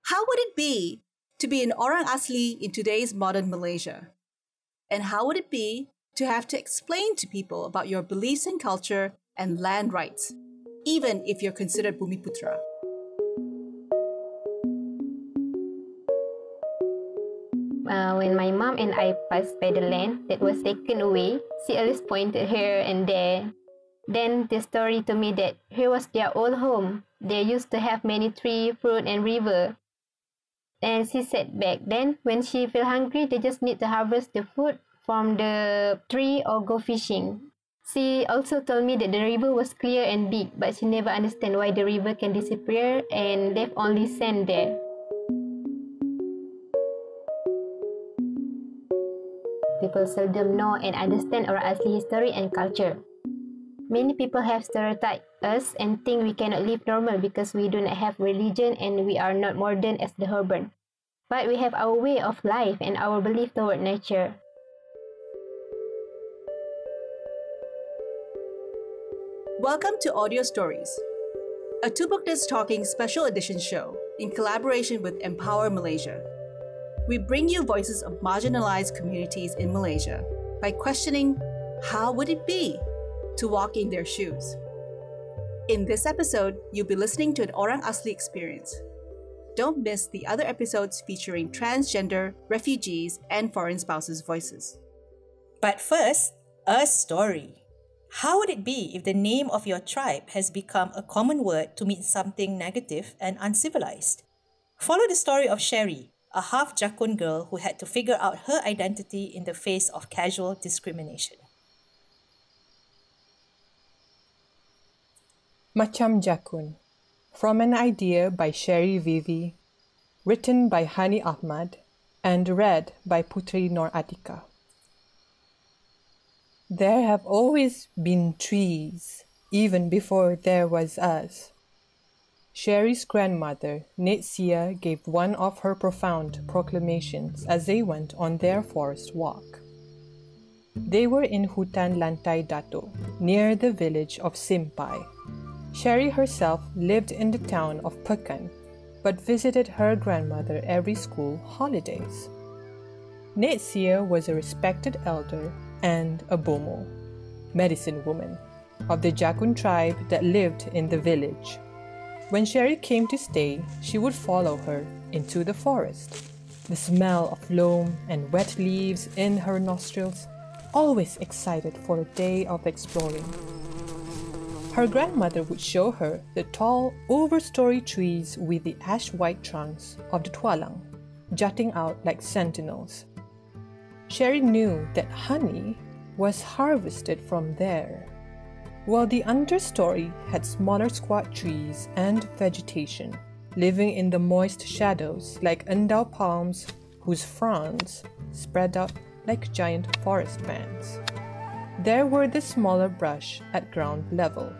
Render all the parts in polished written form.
How would it be to be an Orang Asli in today's modern Malaysia? And how would it be to have to explain to people about your beliefs in culture and land rights, even if you're considered Bumiputra? When my mom and I passed by the land that was taken away, she always pointed here and there. Then the story to me that here was their old home. They used to have many trees, fruit, and river. And she said back then, when she feel hungry, they just need to harvest the food from the tree or go fishing. She also told me that the river was clear and big, but she never understand why the river can disappear and left only sand there. People seldom know and understand our Asli history and culture. Many people have stereotyped us and think we cannot live normal because we do not have religion and we are not modern as the urban. But we have our way of life and our belief toward nature. Welcome to Audio Stories, a 𝗕𝗥𝗔𝗡𝗧 special edition show in collaboration with Empower Malaysia. We bring you voices of marginalized communities in Malaysia by questioning how would it be to walk in their shoes. In this episode, you'll be listening to an Orang Asli experience. Don't miss the other episodes featuring transgender, refugees, and foreign spouses' voices. But first, a story. How would it be if the name of your tribe has become a common word to mean something negative and uncivilized? Follow the story of Sherry, a half-Jakun girl who had to figure out her identity in the face of casual discrimination. Macam Jakun, from an idea by Sherry Viviey, written by Honey Ahmad and read by Putri Nur Atika. There have always been trees, even before there was us. Sherry's grandmother, 𝗕𝗠𝗟𝗔𝗬𝗦𝗦𝗜𝗥, gave one of her profound proclamations as they went on their forest walk. They were in hutan Lantai Dato, near the village of Simpai. Sherry herself lived in the town of Pekan, but visited her grandmother every school holidays. 𝗕𝗠𝗟𝗔𝗬𝗦𝗜𝗥 was a respected elder and a bomo, medicine woman, of the Jakun tribe that lived in the village. When Sherry came to stay, she would follow her into the forest, the smell of loam and wet leaves in her nostrils, always excited for a day of exploring. Her grandmother would show her the tall, overstory trees with the ash-white trunks of the tualang, jutting out like sentinels. Sherry knew that honey was harvested from there, while the understory had smaller squat trees and vegetation, living in the moist shadows like endau palms whose fronds spread out like giant forest fans. There were the smaller brush at ground level,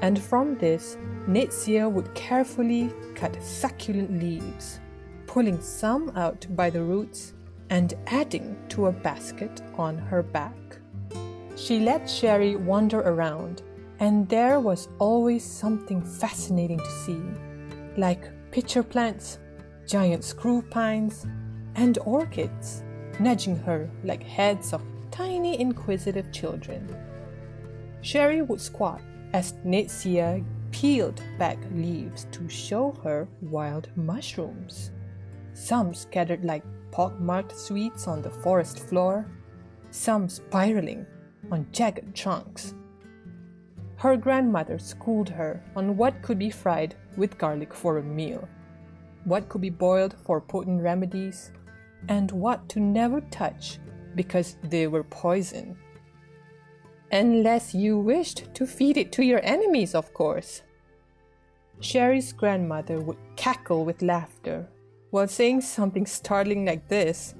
and from this, 𝗕𝗠𝗟𝗔𝗬𝗦𝗜𝗥 would carefully cut succulent leaves, pulling some out by the roots and adding to a basket on her back. She let Sherry wander around, and there was always something fascinating to see, like pitcher plants, giant screw pines, and orchids, nudging her like heads of tiny inquisitive children. Sherry would squat as 𝗕𝗠𝗟𝗔𝗬𝗦𝗜𝗥 peeled back leaves to show her wild mushrooms, some scattered like pockmarked sweets on the forest floor, some spiraling on jagged trunks. Her grandmother schooled her on what could be fried with garlic for a meal, what could be boiled for potent remedies, and what to never touch because they were poison. Unless you wished to feed it to your enemies, of course. Sherry's grandmother would cackle with laughter while saying something startling like this,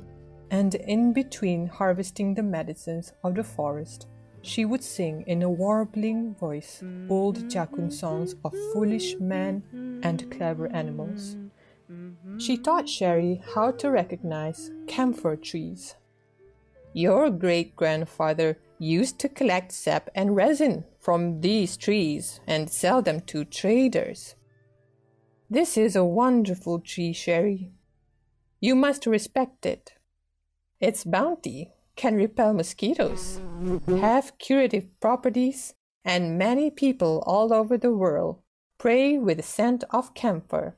and in between harvesting the medicines of the forest, she would sing in a warbling voice old Jakun songs of foolish men and clever animals. She taught Sherry how to recognize camphor trees. Your great-grandfather used to collect sap and resin from these trees and sell them to traders. This is a wonderful tree, Sherry. You must respect it. Its bounty can repel mosquitoes, have curative properties, and many people all over the world pray with the scent of camphor,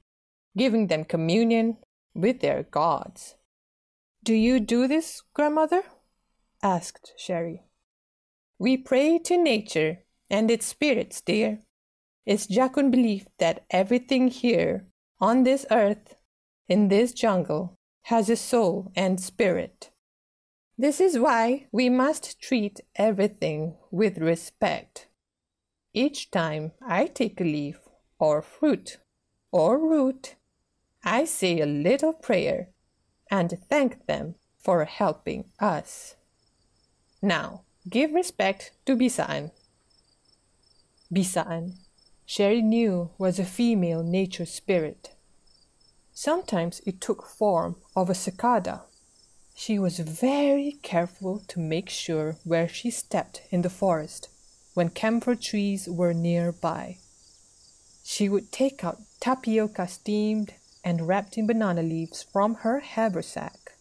giving them communion with their gods. Do you do this, grandmother? Asked Sherry. We pray to nature and its spirits, dear. It's 𝗕𝗏𝗔𝗡𝗚 belief that everything here, on this earth, in this jungle, has a soul and spirit. This is why we must treat everything with respect. Each time I take a leaf or fruit or root, I say a little prayer and thank them for helping us. Now, give respect to 𝗕𝗏𝗔𝗡𝗚. 𝗕𝗏𝗔𝗡𝗚, Sherry knew, was a female nature spirit. Sometimes it took form of a cicada. She was very careful to make sure where she stepped in the forest when camphor trees were nearby. She would take out tapioca steamed and wrapped in banana leaves from her haversack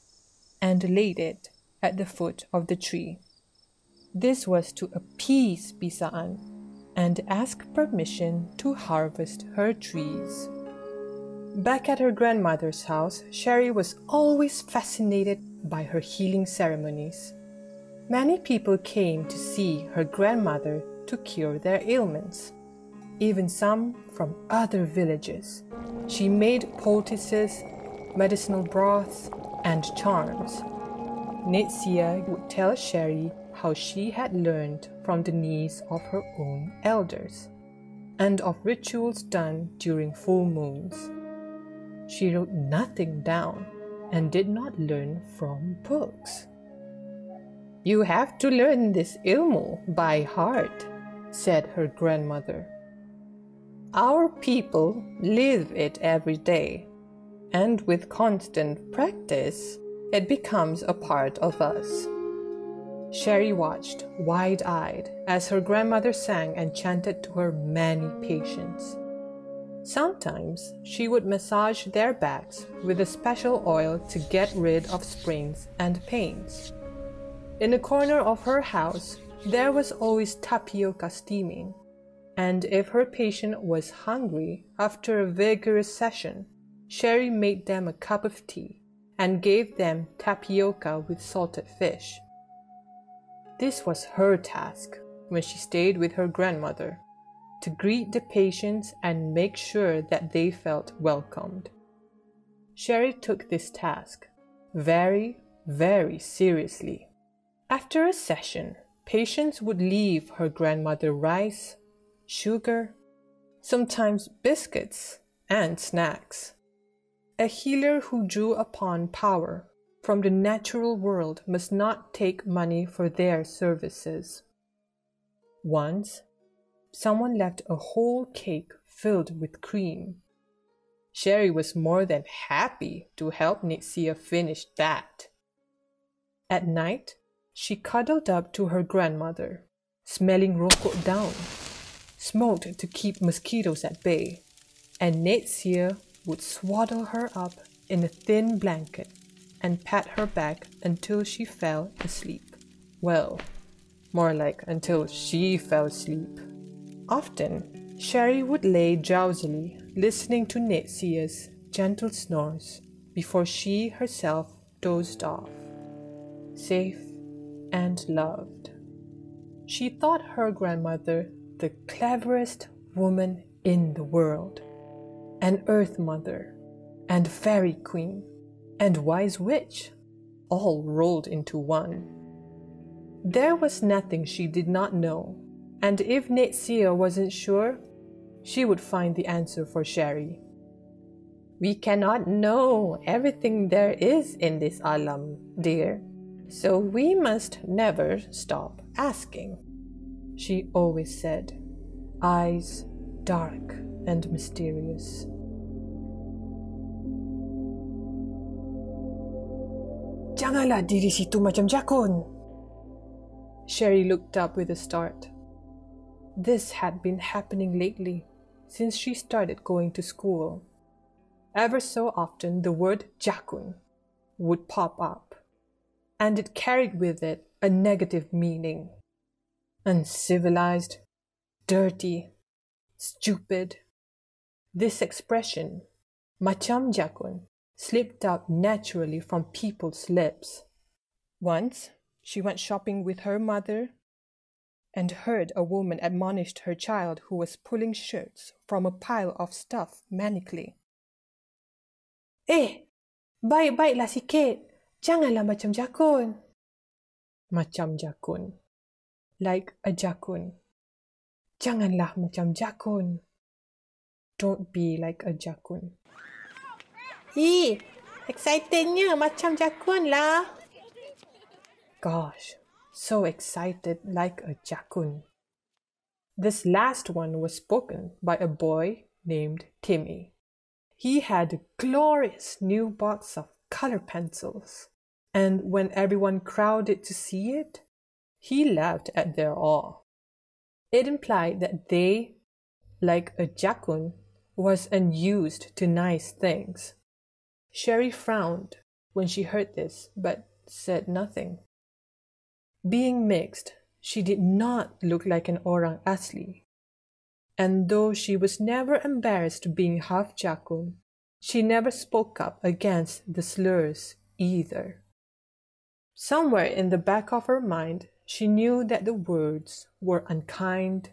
and laid it at the foot of the tree. This was to appease 𝗕𝗏𝗔𝗡𝗚 and ask permission to harvest her trees. Back at her grandmother's house, Sherry was always fascinated by her healing ceremonies. Many people came to see her grandmother to cure their ailments, even some from other villages. She made poultices, medicinal broths, and charms. 𝗕𝗓𝗟 would tell Sherry how she had learned from the knees of her own elders, and of rituals done during full moons. She wrote nothing down and did not learn from books. You have to learn this ilmu by heart, said her grandmother. Our people live it every day, and with constant practice, it becomes a part of us. Sherry watched, wide-eyed, as her grandmother sang and chanted to her many patients. Sometimes she would massage their backs with a special oil to get rid of sprains and pains. In a corner of her house, there was always tapioca steaming, and if her patient was hungry after a vigorous session, Sherry made them a cup of tea and gave them tapioca with salted fish. This was her task when she stayed with her grandmother, to greet the patients and make sure that they felt welcomed. Sherry took this task very, very seriously. After a session, patients would leave her grandmother rice, sugar, sometimes biscuits, and snacks. A healer who drew upon power from the natural world must not take money for their services. Once, someone left a whole cake filled with cream. Sherry was more than happy to help 𝗕𝗓𝗟 finish that. At night, she cuddled up to her grandmother, smelling rokok down, smoked to keep mosquitoes at bay, and 𝗕𝗓𝗟 would swaddle her up in a thin blanket and pat her back until she fell asleep. Well, more like until she fell asleep. Often, Sherry would lay drowsily, listening to 𝗕𝗓𝗟's gentle snores before she herself dozed off, safe and loved. She thought her grandmother the cleverest woman in the world, an earth mother, and fairy queen, and wise witch, all rolled into one. There was nothing she did not know, and if 𝗕𝗓𝗟 wasn't sure, she would find the answer for Sherry. We cannot know everything there is in this alam, dear, so we must never stop asking, she always said, eyes dark and mysterious. Janganlah diri situ macam 𝗕𝗏𝗡𝗚. Sherry looked up with a start. This had been happening lately, since she started going to school. ever so often the word Jakun would pop up, and it carried with it a negative meaning. Uncivilized, dirty, stupid. This expression, macam Jakun, slipped out naturally from people's lips. Once, she went shopping with her mother and heard a woman admonished her child who was pulling shirts from a pile of stuff manically. Baik-baiklah sikit. Janganlah macam Jakun. Macam Jakun. Like a Jakun. Janganlah macam Jakun. Don't be like a Jakun. Excitednya macam Jakun lah. Gosh, so excited like a Jakun. This last one was spoken by a boy named Timmy. He had a glorious new box of color pencils, and when everyone crowded to see it, he laughed at their awe. It implied that they, like a Jakun, was unused to nice things. Sherry frowned when she heard this, but said nothing. Being mixed, she did not look like an Orang Asli. And though she was never embarrassed being half-Jakun, she never spoke up against the slurs either. Somewhere in the back of her mind, she knew that the words were unkind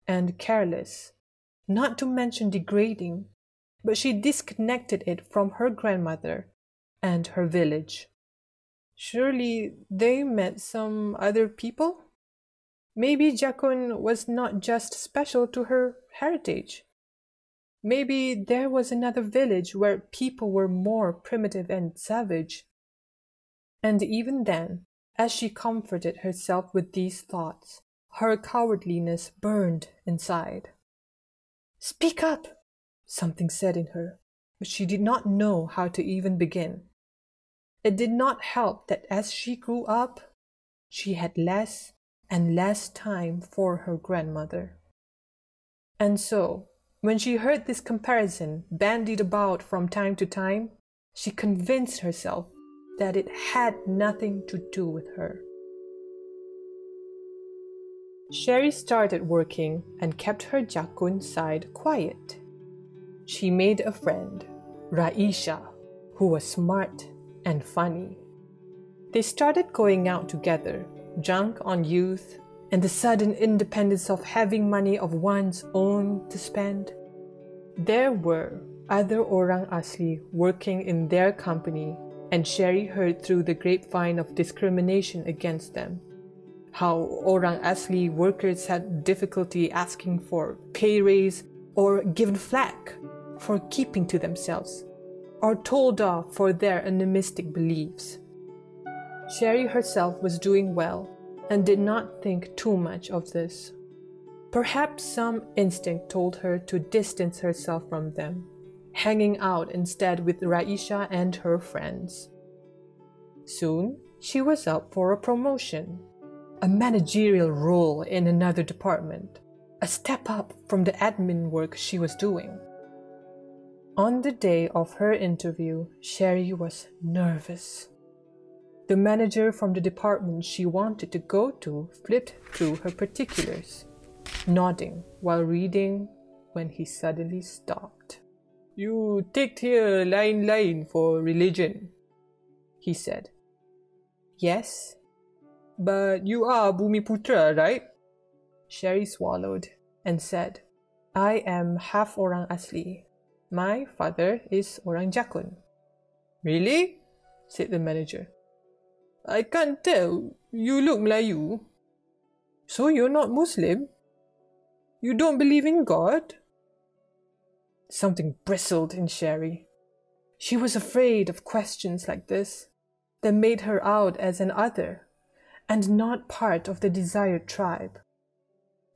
and careless, not to mention degrading, but she disconnected it from her grandmother and her village. Surely they met some other people? Maybe Jakun was not just special to her heritage. Maybe there was another village where people were more primitive and savage. And even then, as she comforted herself with these thoughts, her cowardliness burned inside. "Speak up!" something said in her, but she did not know how to even begin. It did not help that as she grew up, she had less and less time for her grandmother. And so, when she heard this comparison bandied about from time to time, she convinced herself that it had nothing to do with her. Sherry started working and kept her Jakun side quiet. She made a friend, Raisha, who was smart and funny. They started going out together, drunk on youth and the sudden independence of having money of one's own to spend. There were other Orang Asli working in their company, and Sherry heard through the grapevine of discrimination against them. How Orang Asli workers had difficulty asking for pay raise or given flack for keeping to themselves, or told off for their animistic beliefs. Sherry herself was doing well and did not think too much of this. Perhaps some instinct told her to distance herself from them, hanging out instead with Raisha and her friends. Soon, she was up for a promotion, a managerial role in another department, a step up from the admin work she was doing. On the day of her interview, Sherry was nervous. The manager from the department she wanted to go to flipped through her particulars, nodding while reading when he suddenly stopped. "You ticked here line for religion," he said. "Yes, but you are Bumiputra, right?" Sherry swallowed and said, "I am half Orang Asli. My father is Orang Jakun." "Really?" said the manager. "I can't tell. You look Melayu." "So you're not Muslim? You don't believe in God?" Something bristled in Sherry. She was afraid of questions like this that made her out as an other and not part of the desired tribe.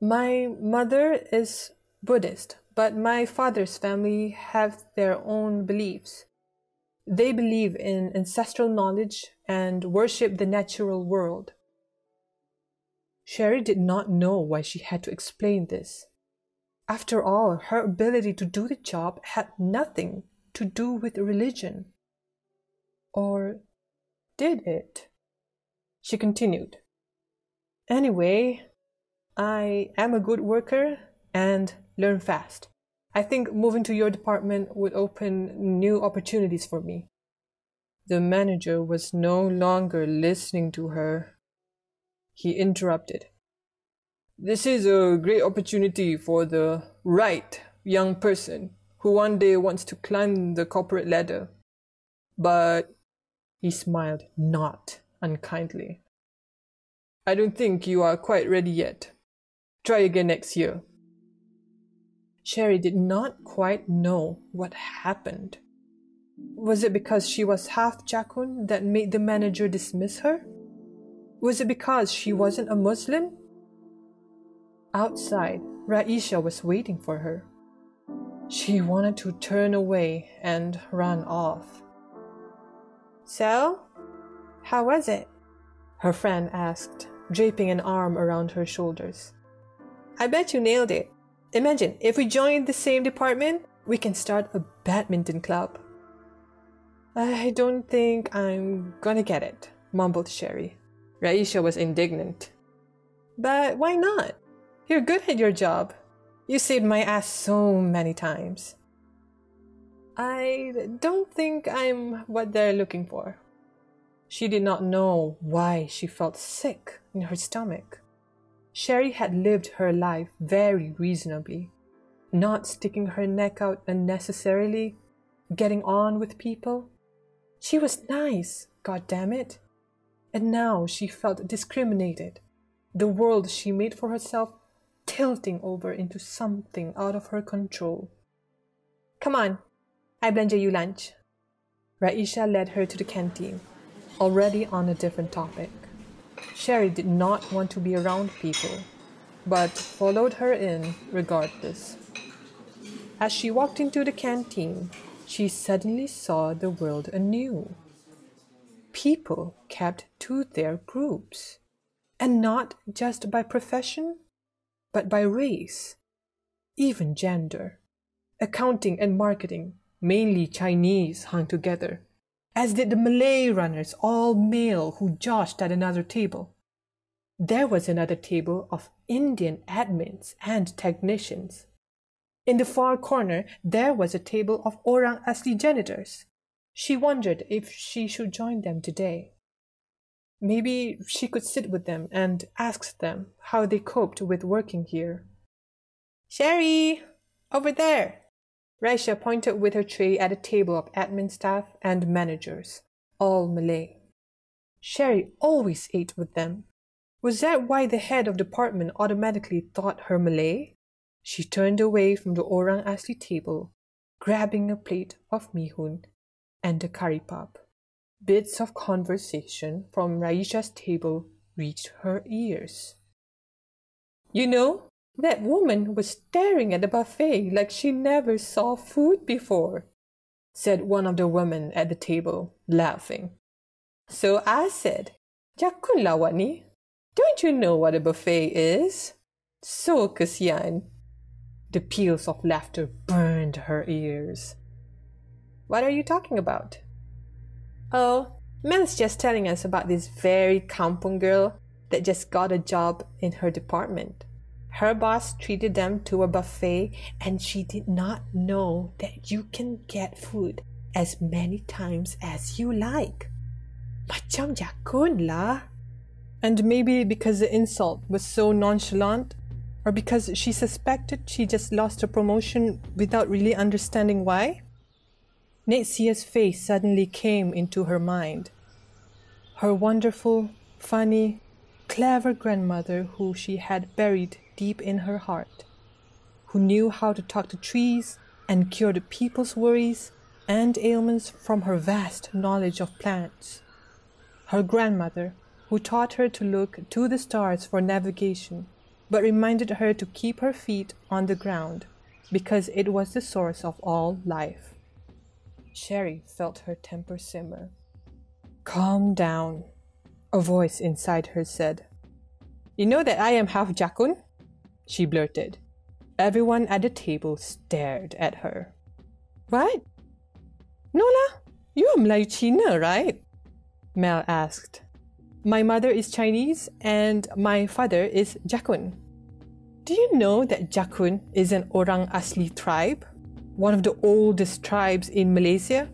"My mother is Buddhist, but my father's family have their own beliefs. They believe in ancestral knowledge and worship the natural world." Sherry did not know why she had to explain this. After all, her ability to do the job had nothing to do with religion. Or did it? She continued. Anyway, I am a good worker and learn fast. I think moving to your department would open new opportunities for me. The manager was no longer listening to her. He interrupted. This is a great opportunity for the right young person who one day wants to climb the corporate ladder. But he smiled not unkindly. I don't think you are quite ready yet. Try again next year. Sherry did not quite know what happened. Was it because she was half-Jakun that made the manager dismiss her? Was it because she wasn't a Muslim? Outside, Raisha was waiting for her. She wanted to turn away and run off. So, how was it? Her friend asked, draping an arm around her shoulders. I bet you nailed it. Imagine, if we joined the same department, we can start a badminton club. I don't think I'm gonna get it, mumbled Sherry. Raisha was indignant. But why not? You're good at your job. You saved my ass so many times. I don't think I'm what they're looking for. She did not know why she felt sick in her stomach. Sherry had lived her life very reasonably, not sticking her neck out unnecessarily, getting on with people. She was nice, goddammit. And now she felt discriminated. The world she made for herself tilting over into something out of her control. Come on, I belanja you lunch. Raisha led her to the canteen, already on a different topic. Sherry did not want to be around people, but followed her in regardless. As she walked into the canteen, she suddenly saw the world anew. People kept to their groups, and not just by profession, but by race, even gender. Accounting and marketing, mainly Chinese, hung together, as did the Malay runners, all male, who joshed at another table. There was another table of Indian admins and technicians. In the far corner, there was a table of Orang Asli janitors. She wondered if she should join them today. Maybe she could sit with them and ask them how they coped with working here. Sherry, over there. Raisha pointed with her tray at a table of admin staff and managers, all Malay. Sherry always ate with them. Was that why the head of department automatically thought her Malay? She turned away from the Orang Asli table, grabbing a plate of mihun and a curry puff. Bits of conversation from Raisha's table reached her ears. You know, that woman was staring at the buffet like she never saw food before, said one of the women at the table, laughing. So I said, Jakun lawat ni, don't you know what a buffet is? So kesian. The peals of laughter burned her ears. What are you talking about? Oh, Mel's just telling us about this very kampung girl that just got a job in her department. Her boss treated them to a buffet and she did not know that you can get food as many times as you like. Macam Jakun lah. And maybe because the insult was so nonchalant, or because she suspected she just lost her promotion without really understanding why? 𝗕𝗓𝗓𝗔𝗬𝗦𝗜𝗔's face suddenly came into her mind. Her wonderful, funny, clever grandmother who she had buried deep in her heart, who knew how to talk to trees and cure the people's worries and ailments from her vast knowledge of plants. Her grandmother, who taught her to look to the stars for navigation, but reminded her to keep her feet on the ground, because it was the source of all life. Sherry felt her temper simmer. Calm down, a voice inside her said. You know that I am half-Jakun? She blurted. Everyone at the table stared at her. What? Nola, you are Melayu Cina, right? Mel asked. My mother is Chinese and my father is Jakun. Do you know that Jakun is an Orang Asli tribe? One of the oldest tribes in Malaysia?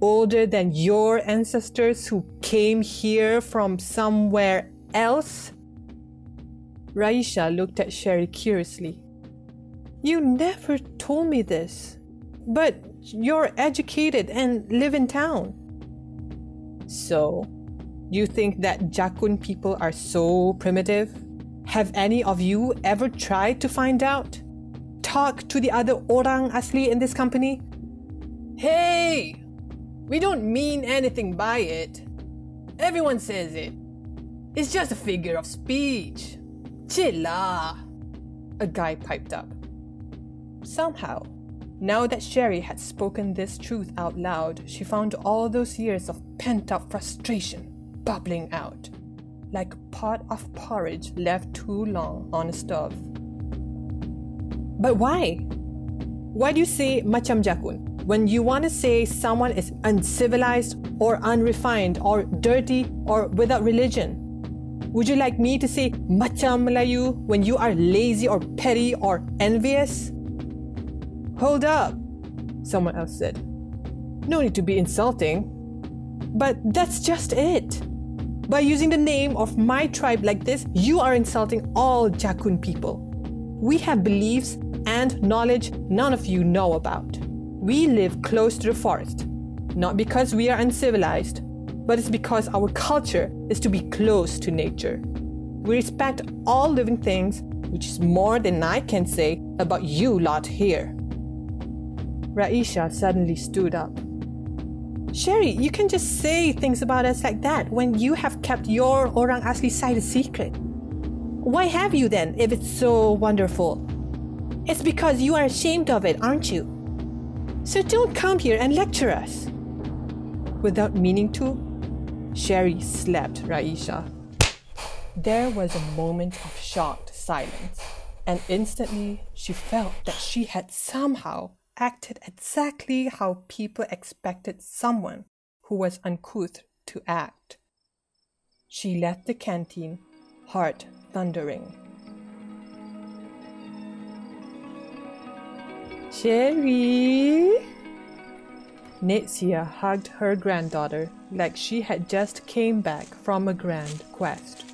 Older than your ancestors who came here from somewhere else? Raisha looked at Sherry curiously. You never told me this, but you're educated and live in town. So, you think that Jakun people are so primitive? Have any of you ever tried to find out? Talk to the other Orang Asli in this company? Hey! We don't mean anything by it. Everyone says it. It's just a figure of speech. Chilla! A guy piped up. Somehow, now that Sherry had spoken this truth out loud, she found all those years of pent-up frustration bubbling out, like a pot of porridge left too long on a stove. But why? Why do you say macam Jakun when you want to say someone is uncivilized or unrefined or dirty or without religion? Would you like me to say macam Melayu when you are lazy or petty or envious? Hold up, someone else said. No need to be insulting. But that's just it. By using the name of my tribe like this, you are insulting all Jakun people. We have beliefs and knowledge none of you know about. We live close to the forest, not because we are uncivilized, but it's because our culture is to be close to nature. We respect all living things, which is more than I can say about you lot here. Raisha suddenly stood up. Sherry, you can just say things about us like that when you have kept your Orang Asli side a secret. Why have you then, if it's so wonderful? It's because you are ashamed of it, aren't you? So don't come here and lecture us. Without meaning to, Sherry slapped Raisha. There was a moment of shocked silence, and instantly she felt that she had somehow acted exactly how people expected someone who was uncouth to act. She left the canteen, heart thundering. Sherry? 𝗕𝗠𝗟𝗔𝗬𝗦𝗦𝗜𝗥 hugged her granddaughter like she had just came back from a grand quest.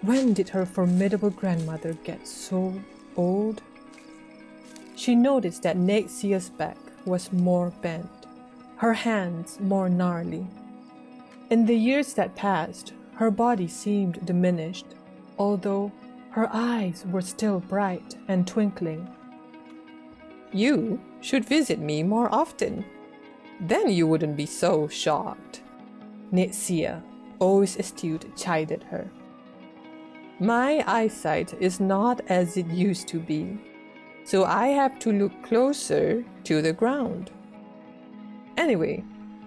When did her formidable grandmother get so old? She noticed that 𝗕𝗠𝗟𝗔𝗬𝗦𝗜𝗥's back was more bent, her hands more gnarly. In the years that passed, her body seemed diminished, although her eyes were still bright and twinkling. You should visit me more often. Then you wouldn't be so shocked. 𝗕𝗠𝗟𝗔𝗬𝗦𝗥, always astute, chided her. My eyesight is not as it used to be, so I have to look closer to the ground. Anyway,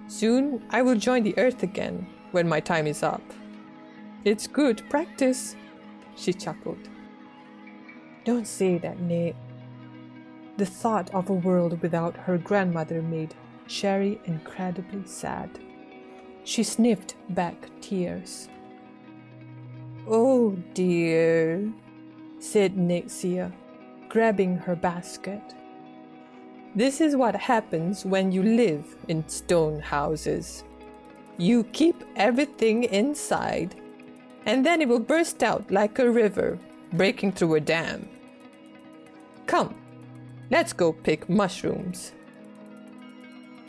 soon I will join the earth again when my time is up. It's good practice, she chuckled. Don't say that, 𝗕𝗓𝗓. The thought of a world without her grandmother made Sherry incredibly sad. She sniffed back tears. Oh dear, said 𝗕𝗠𝗟𝗓, grabbing her basket. This is what happens when you live in stone houses. You keep everything inside, and then it will burst out like a river breaking through a dam. Come, let's go pick mushrooms.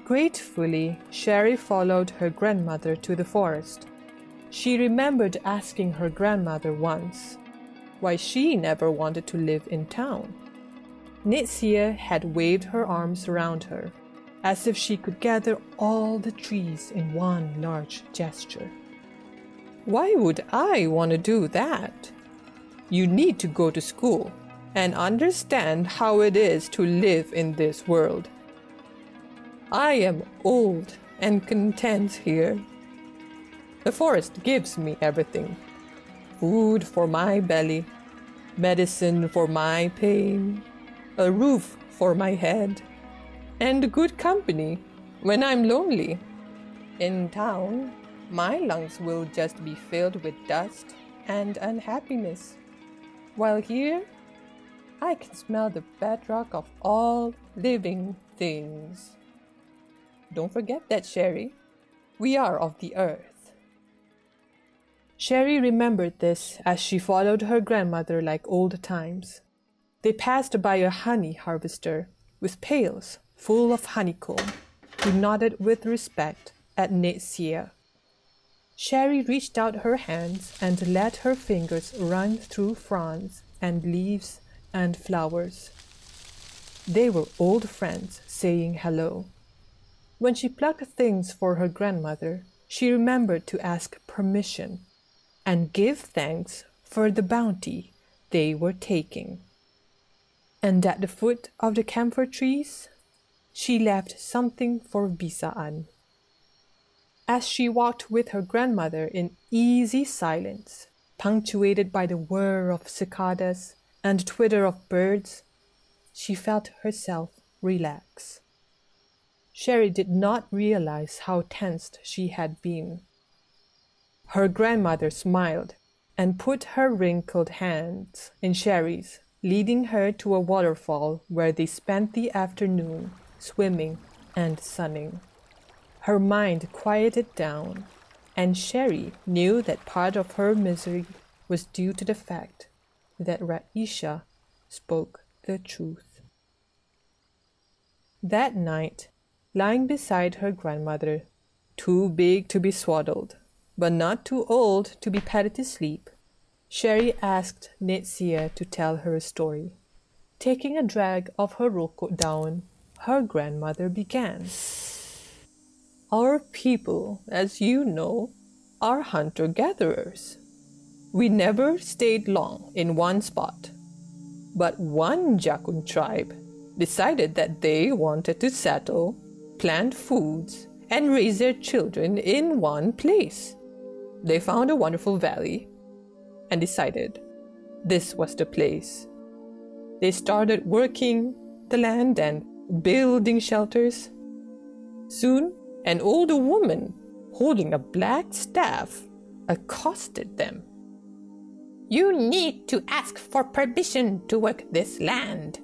Gratefully, Sherry followed her grandmother to the forest. She remembered asking her grandmother once why she never wanted to live in town. 𝗕𝗠𝗟𝗓 had waved her arms around her, as if she could gather all the trees in one large gesture. Why would I want to do that? You need to go to school and understand how it is to live in this world. I am old and content here. The forest gives me everything. Food for my belly, medicine for my pain, a roof for my head, and good company when I'm lonely. In town, my lungs will just be filled with dust and unhappiness, while here, I can smell the bedrock of all living things. Don't forget that, Sherry. We are of the earth. Sherry remembered this as she followed her grandmother like old times. They passed by a honey harvester with pails full of honeycomb, who nodded with respect at 𝗕𝗓𝗟𝗓𝗚. Sherry reached out her hands and let her fingers run through fronds and leaves and flowers. They were old friends saying hello. When she plucked things for her grandmother, she remembered to ask permission and give thanks for the bounty they were taking. And at the foot of the camphor trees, she left something for 𝗕𝗓𝗡𝗓. As she walked with her grandmother in easy silence, punctuated by the whir of cicadas and twitter of birds, she felt herself relax. Sherry did not realize how tensed she had been. Her grandmother smiled and put her wrinkled hands in Sherry's, leading her to a waterfall where they spent the afternoon swimming and sunning. Her mind quieted down, and Sherry knew that part of her misery was due to the fact that Raisha spoke the truth. That night, lying beside her grandmother, too big to be swaddled, but not too old to be patted to sleep, Sherry asked 𝗕𝗓𝗟𝗓𝗏 to tell her a story. Taking a drag of her rokok down, her grandmother began. Our people, as you know, are hunter-gatherers. We never stayed long in one spot, but one 𝗕𝗒𝗔𝗡𝗚 tribe decided that they wanted to settle, plant foods, and raise their children in one place. They found a wonderful valley and decided this was the place. They started working the land and building shelters. Soon, an older woman holding a black staff accosted them. You need to ask for permission to work this land.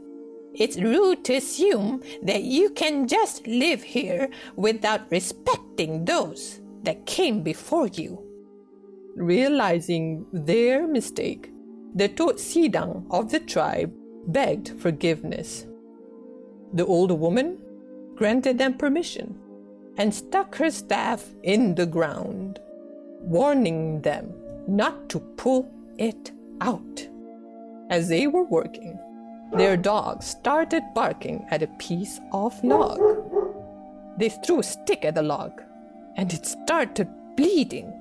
It's rude to assume that you can just live here without respecting those that came before you. Realizing their mistake, the 𝗘𝗠𝗣𝗢𝗓 of the tribe begged forgiveness. The older woman granted them permission and stuck her staff in the ground, warning them not to pull it out. As they were working, their dogs started barking at a piece of log. They threw a stick at the log, and it started bleeding.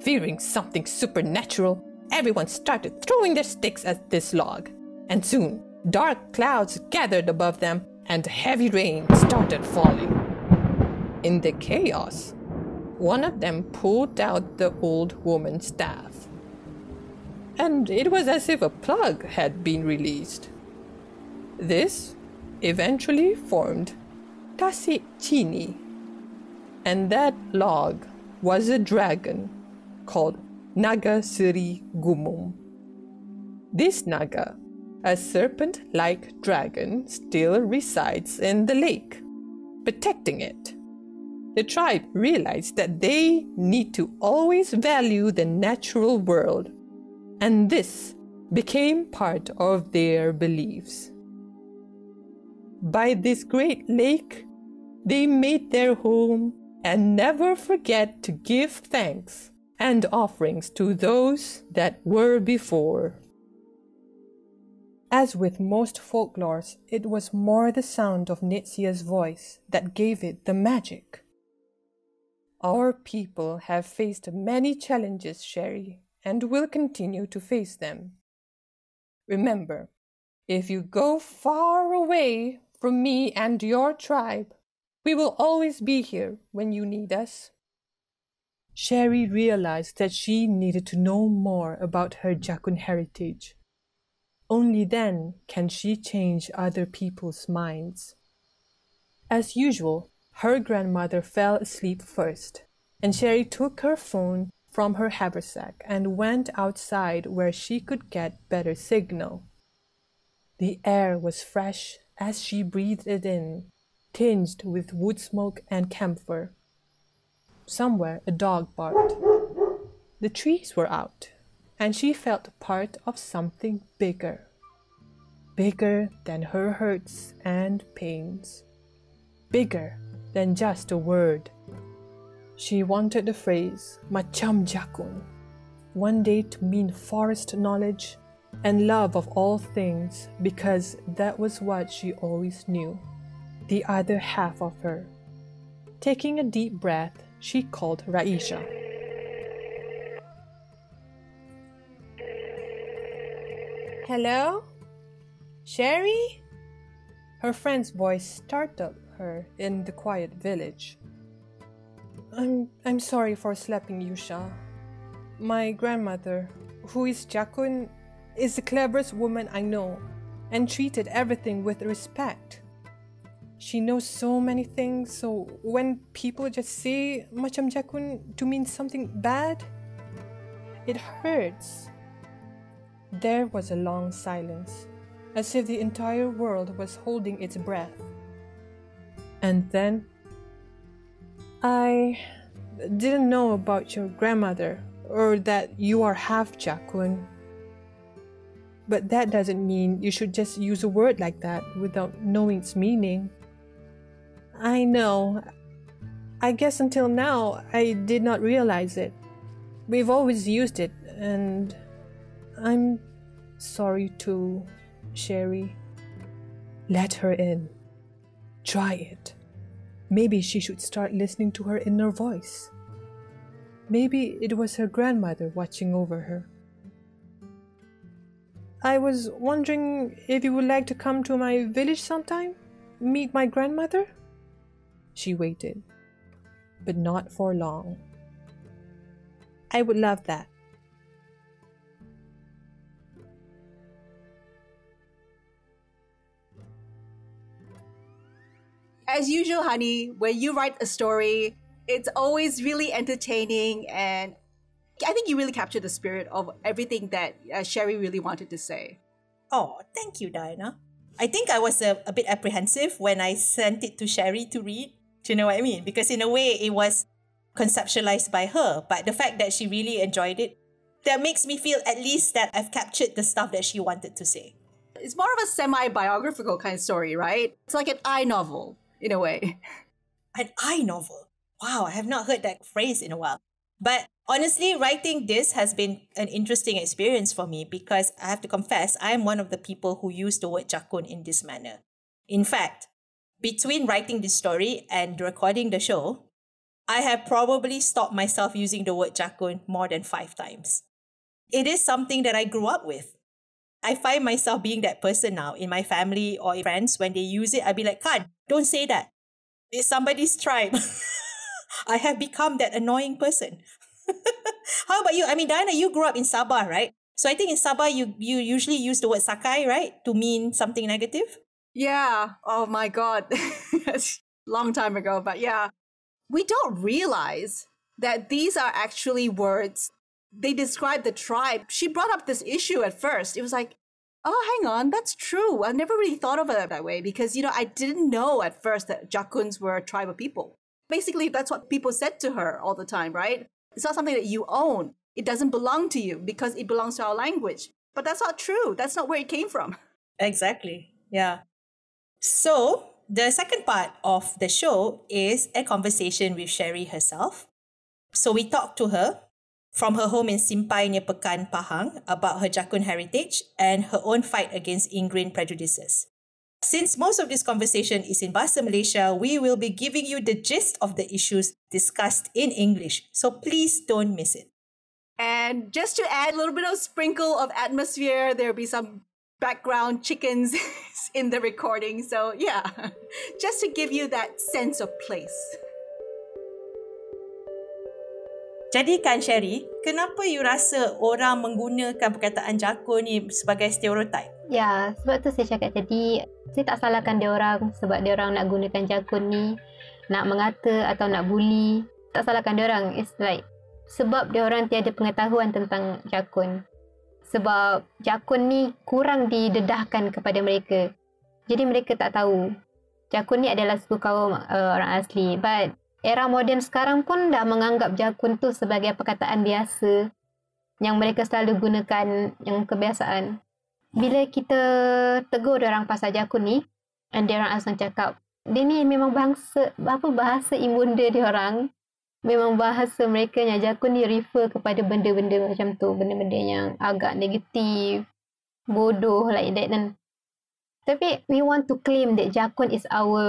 Fearing something supernatural, everyone started throwing their sticks at this log, and soon dark clouds gathered above them and heavy rain started falling. In the chaos, one of them pulled out the old woman's staff, and it was as if a plug had been released. This eventually formed 𝗕𝗠𝗟𝗡𝗧, and that log was a dragon called Naga Sri Gumum. This Naga, a serpent-like dragon, still resides in the lake, protecting it. The tribe realized that they need to always value the natural world, and this became part of their beliefs. By this great lake, they made their home and never forget to give thanks and offerings to those that were before. As with most folklores, it was more the sound of 𝗕𝗓𝗟𝗓𝗏's voice that gave it the magic. Our people have faced many challenges, Sherry, and will continue to face them. Remember, if you go far away from me and your tribe, we will always be here when you need us. Sherry realized that she needed to know more about her 𝗕𝗒𝗔𝗡𝗓 heritage. Only then can she change other people's minds. As usual, her grandmother fell asleep first, and Sherry took her phone from her haversack and went outside where she could get better signal. The air was fresh as she breathed it in, tinged with wood smoke and camphor. Somewhere a dog barked. The trees were out, and she felt part of something bigger. Bigger than her hurts and pains. Bigger than just a word. She wanted the phrase 𝗕𝗠𝗟𝗡𝗧 one day to mean forest knowledge and love of all things, because that was what she always knew, the other half of her. Taking a deep breath, she called Raisha. Hello? Sherry? Her friend's voice startled her in the quiet village. I'm sorry for slapping you, Shah. My grandmother, who is Jakun, is the cleverest woman I know and treated everything with respect. She knows so many things, so when people just say 𝗕𝗠𝗟𝗡𝗧 to mean something bad, it hurts. There was a long silence, as if the entire world was holding its breath. And then, I didn't know about your grandmother, or that you are half-Jakun. But that doesn't mean you should just use a word like that without knowing its meaning. I know. I guess until now, I did not realize it. We've always used it, and I'm sorry too, Sherry. Let her in. Try it. Maybe she should start listening to her inner voice. Maybe it was her grandmother watching over her. I was wondering if you would like to come to my village sometime? Meet my grandmother? She waited, but not for long. I would love that. As usual, Honey, when you write a story, it's always really entertaining, and I think you really captured the spirit of everything that Sherry really wanted to say. Oh, thank you, Diana. I think I was a bit apprehensive when I sent it to Sherry to read. Do you know what I mean? Because in a way, it was conceptualized by her. But the fact that she really enjoyed it, that makes me feel at least that I've captured the stuff that she wanted to say. It's more of a semi-biographical kind of story, right? It's like an I-novel, in a way. An I-novel? Wow, I have not heard that phrase in a while. But honestly, writing this has been an interesting experience for me because I have to confess, I am one of the people who use the word Jakun in this manner. In fact, between writing this story and recording the show, I have probably stopped myself using the word Jakun more than 5 times. It is something that I grew up with. I find myself being that person now in my family or friends. When they use it, I'll be like, "Khan, don't say that. It's somebody's tribe." I have become that annoying person. How about you? I mean, Diana, you grew up in Sabah, right? So I think in Sabah, you usually use the word sakai, right? To mean something negative? Yeah. Oh my God. Long time ago, but yeah. We don't realize that these are actually words. They describe the tribe. She brought up this issue at first. It was like, oh, hang on, that's true. I never really thought of it that way because, I didn't know at first that Jakuns were a tribe of people. Basically, that's what people said to her all the time, right? It's not something that you own. It doesn't belong to you because it belongs to our language. But that's not true. That's not where it came from. Exactly. Yeah. So the second part of the show is a conversation with Sherry herself. So we talked to her from her home in Simpai near Pekan, Pahang about her Jakun heritage and her own fight against ingrained prejudices. Since most of this conversation is in Bahasa Malaysia, we will be giving you the gist of the issues discussed in English. So please don't miss it. And just to add a little bit of sprinkle of atmosphere, there'll be some background chickens in the recording. So yeah, just to give you that sense of place. Jadi kan Sherry, kenapa you rasa orang menggunakan perkataan jakun ni sebagai stereotype? Ya, sebab tu saya cakap tadi, saya tak salahkan dia orang sebab dia orang nak gunakan jakun ni, nak mengata atau nak bully. Tak salahkan dia orang. It's like sebab dia orang tiada pengetahuan tentang jakun. Sebab jakun ni kurang didedahkan kepada mereka. Jadi mereka tak tahu. Jakun ni adalah suku kaum orang asli. But era moden sekarang pun dah menganggap jakun tu sebagai perkataan biasa yang mereka selalu gunakan, yang kebiasaan. Bila kita tegur orang pasal jakun ni, dan dia orang asal cakap, dia ni memang bahasa ibunda dia orang. Memang bahasa mereka yang jakun ni refer kepada benda-benda macam tu. Benda-benda yang agak negatif, bodoh like that. Dan tapi we want to claim that jakun is our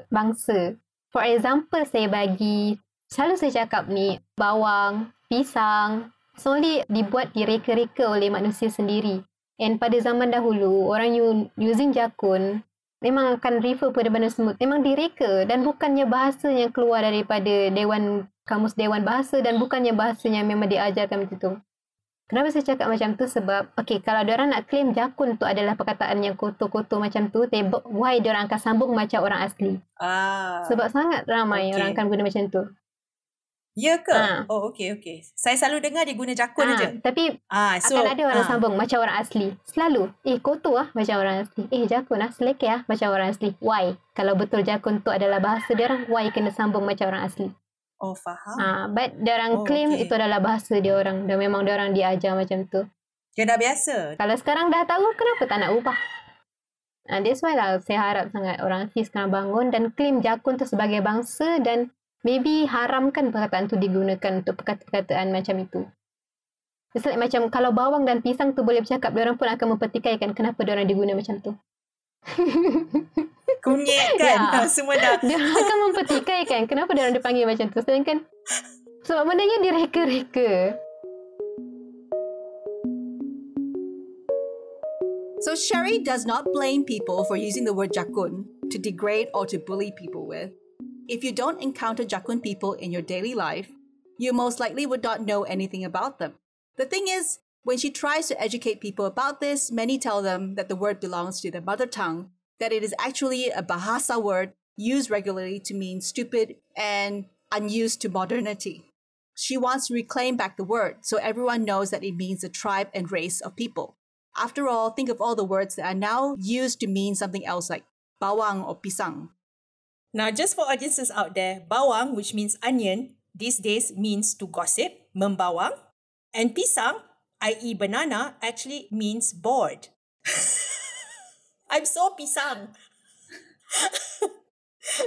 bangsa. For example, selalu saya cakap ni, bawang, pisang, solely dibuat direka-reka oleh manusia sendiri. And pada zaman dahulu, orang using jakun memang akan refer pada benda semut. Memang direka dan bukannya bahasa yang keluar daripada kamus Dewan Bahasa dan bukannya bahasa yang memang diajarkan macam tu. Kenapa saya cakap macam tu? Sebab, kalau diorang nak claim jakun tu adalah perkataan yang kotor-kotor macam tu, why diorang akan sambung macam orang asli? Sebab sangat ramai orang akan guna macam tu. Ya ke? Oh, okey. Saya selalu dengar dia guna jakun aja. Tapi akan ada orang sambung macam orang asli. Selalu. Kotor macam orang asli. Jakun selekeh macam orang asli. Why? Kalau betul jakun tu adalah bahasa diorang, why kena sambung macam orang asli? Oh, faham. But diorang claim itu adalah bahasa diorang. Dan memang diorang diajar macam tu. Dia dah biasa. Kalau sekarang dah tahu, kenapa tak nak ubah? That's why lah saya harap sangat orang asli sekarang bangun dan claim jakun tu sebagai bangsa dan maybe haramkan perkataan tu digunakan untuk perkataan macam itu. It's like macam kalau bawang dan pisang tu boleh bercakap, diorang pun akan mempertikaikan kenapa diorang diguna macam tu. Kunyit kan? Semua dah. Dia akan mempertikaikan kenapa diorang dipanggil macam tu. Sedangkan sebab bendanya direka-reka. So Sherry does not blame people for using the word jakun to degrade or to bully people with. If you don't encounter jakun people in your daily life, you most likely would not know anything about them. The thing is, when she tries to educate people about this, many tell them that the word belongs to their mother tongue, that it is actually a bahasa word used regularly to mean stupid and unused to modernity. She wants to reclaim back the word so everyone knows that it means a tribe and race of people. After all, think of all the words that are now used to mean something else like bawang or pisang. Now, just for audiences out there, bawang, which means onion, these days means to gossip, membawang. And pisang, i.e. banana, actually means bored. I'm so pisang.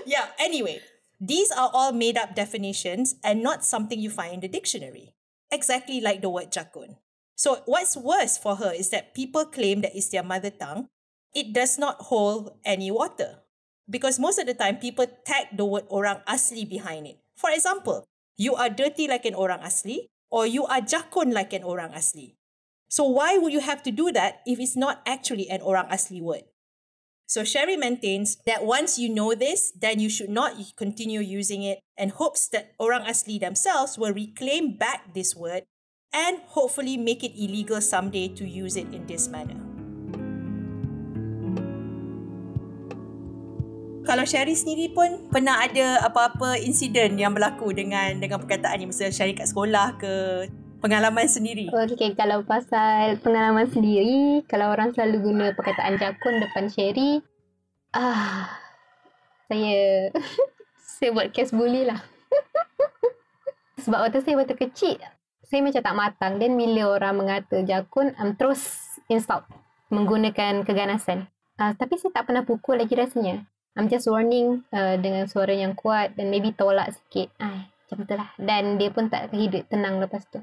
Yeah, anyway, these are all made-up definitions and not something you find in the dictionary. Exactly like the word jakun. So what's worse for her is that people claim that it's their mother tongue. It does not hold any water. Because most of the time, people tag the word Orang Asli behind it. For example, you are dirty like an Orang Asli, or you are jakun like an Orang Asli. So why would you have to do that if it's not actually an Orang Asli word? So Sherry maintains that once you know this, then you should not continue using it and hopes that Orang Asli themselves will reclaim back this word and hopefully make it illegal someday to use it in this manner. Kalau Sherry sendiri pun pernah ada apa-apa insiden yang berlaku dengan perkataan ni, misalnya Sherry kat sekolah ke, pengalaman sendiri? Okay, kalau pasal pengalaman sendiri, kalau orang selalu guna perkataan jakun depan Sherry, saya buat kes bully lah. Sebab waktu kecil, saya macam tak matang. Dan bila orang mengata jakun, terus insult, menggunakan keganasan. Tapi saya tak pernah pukul lagi rasanya. I'm just warning dengan suara yang kuat dan maybe tolak sikit. Macam tu lah. Dan dia pun tak hidup tenang lepas tu.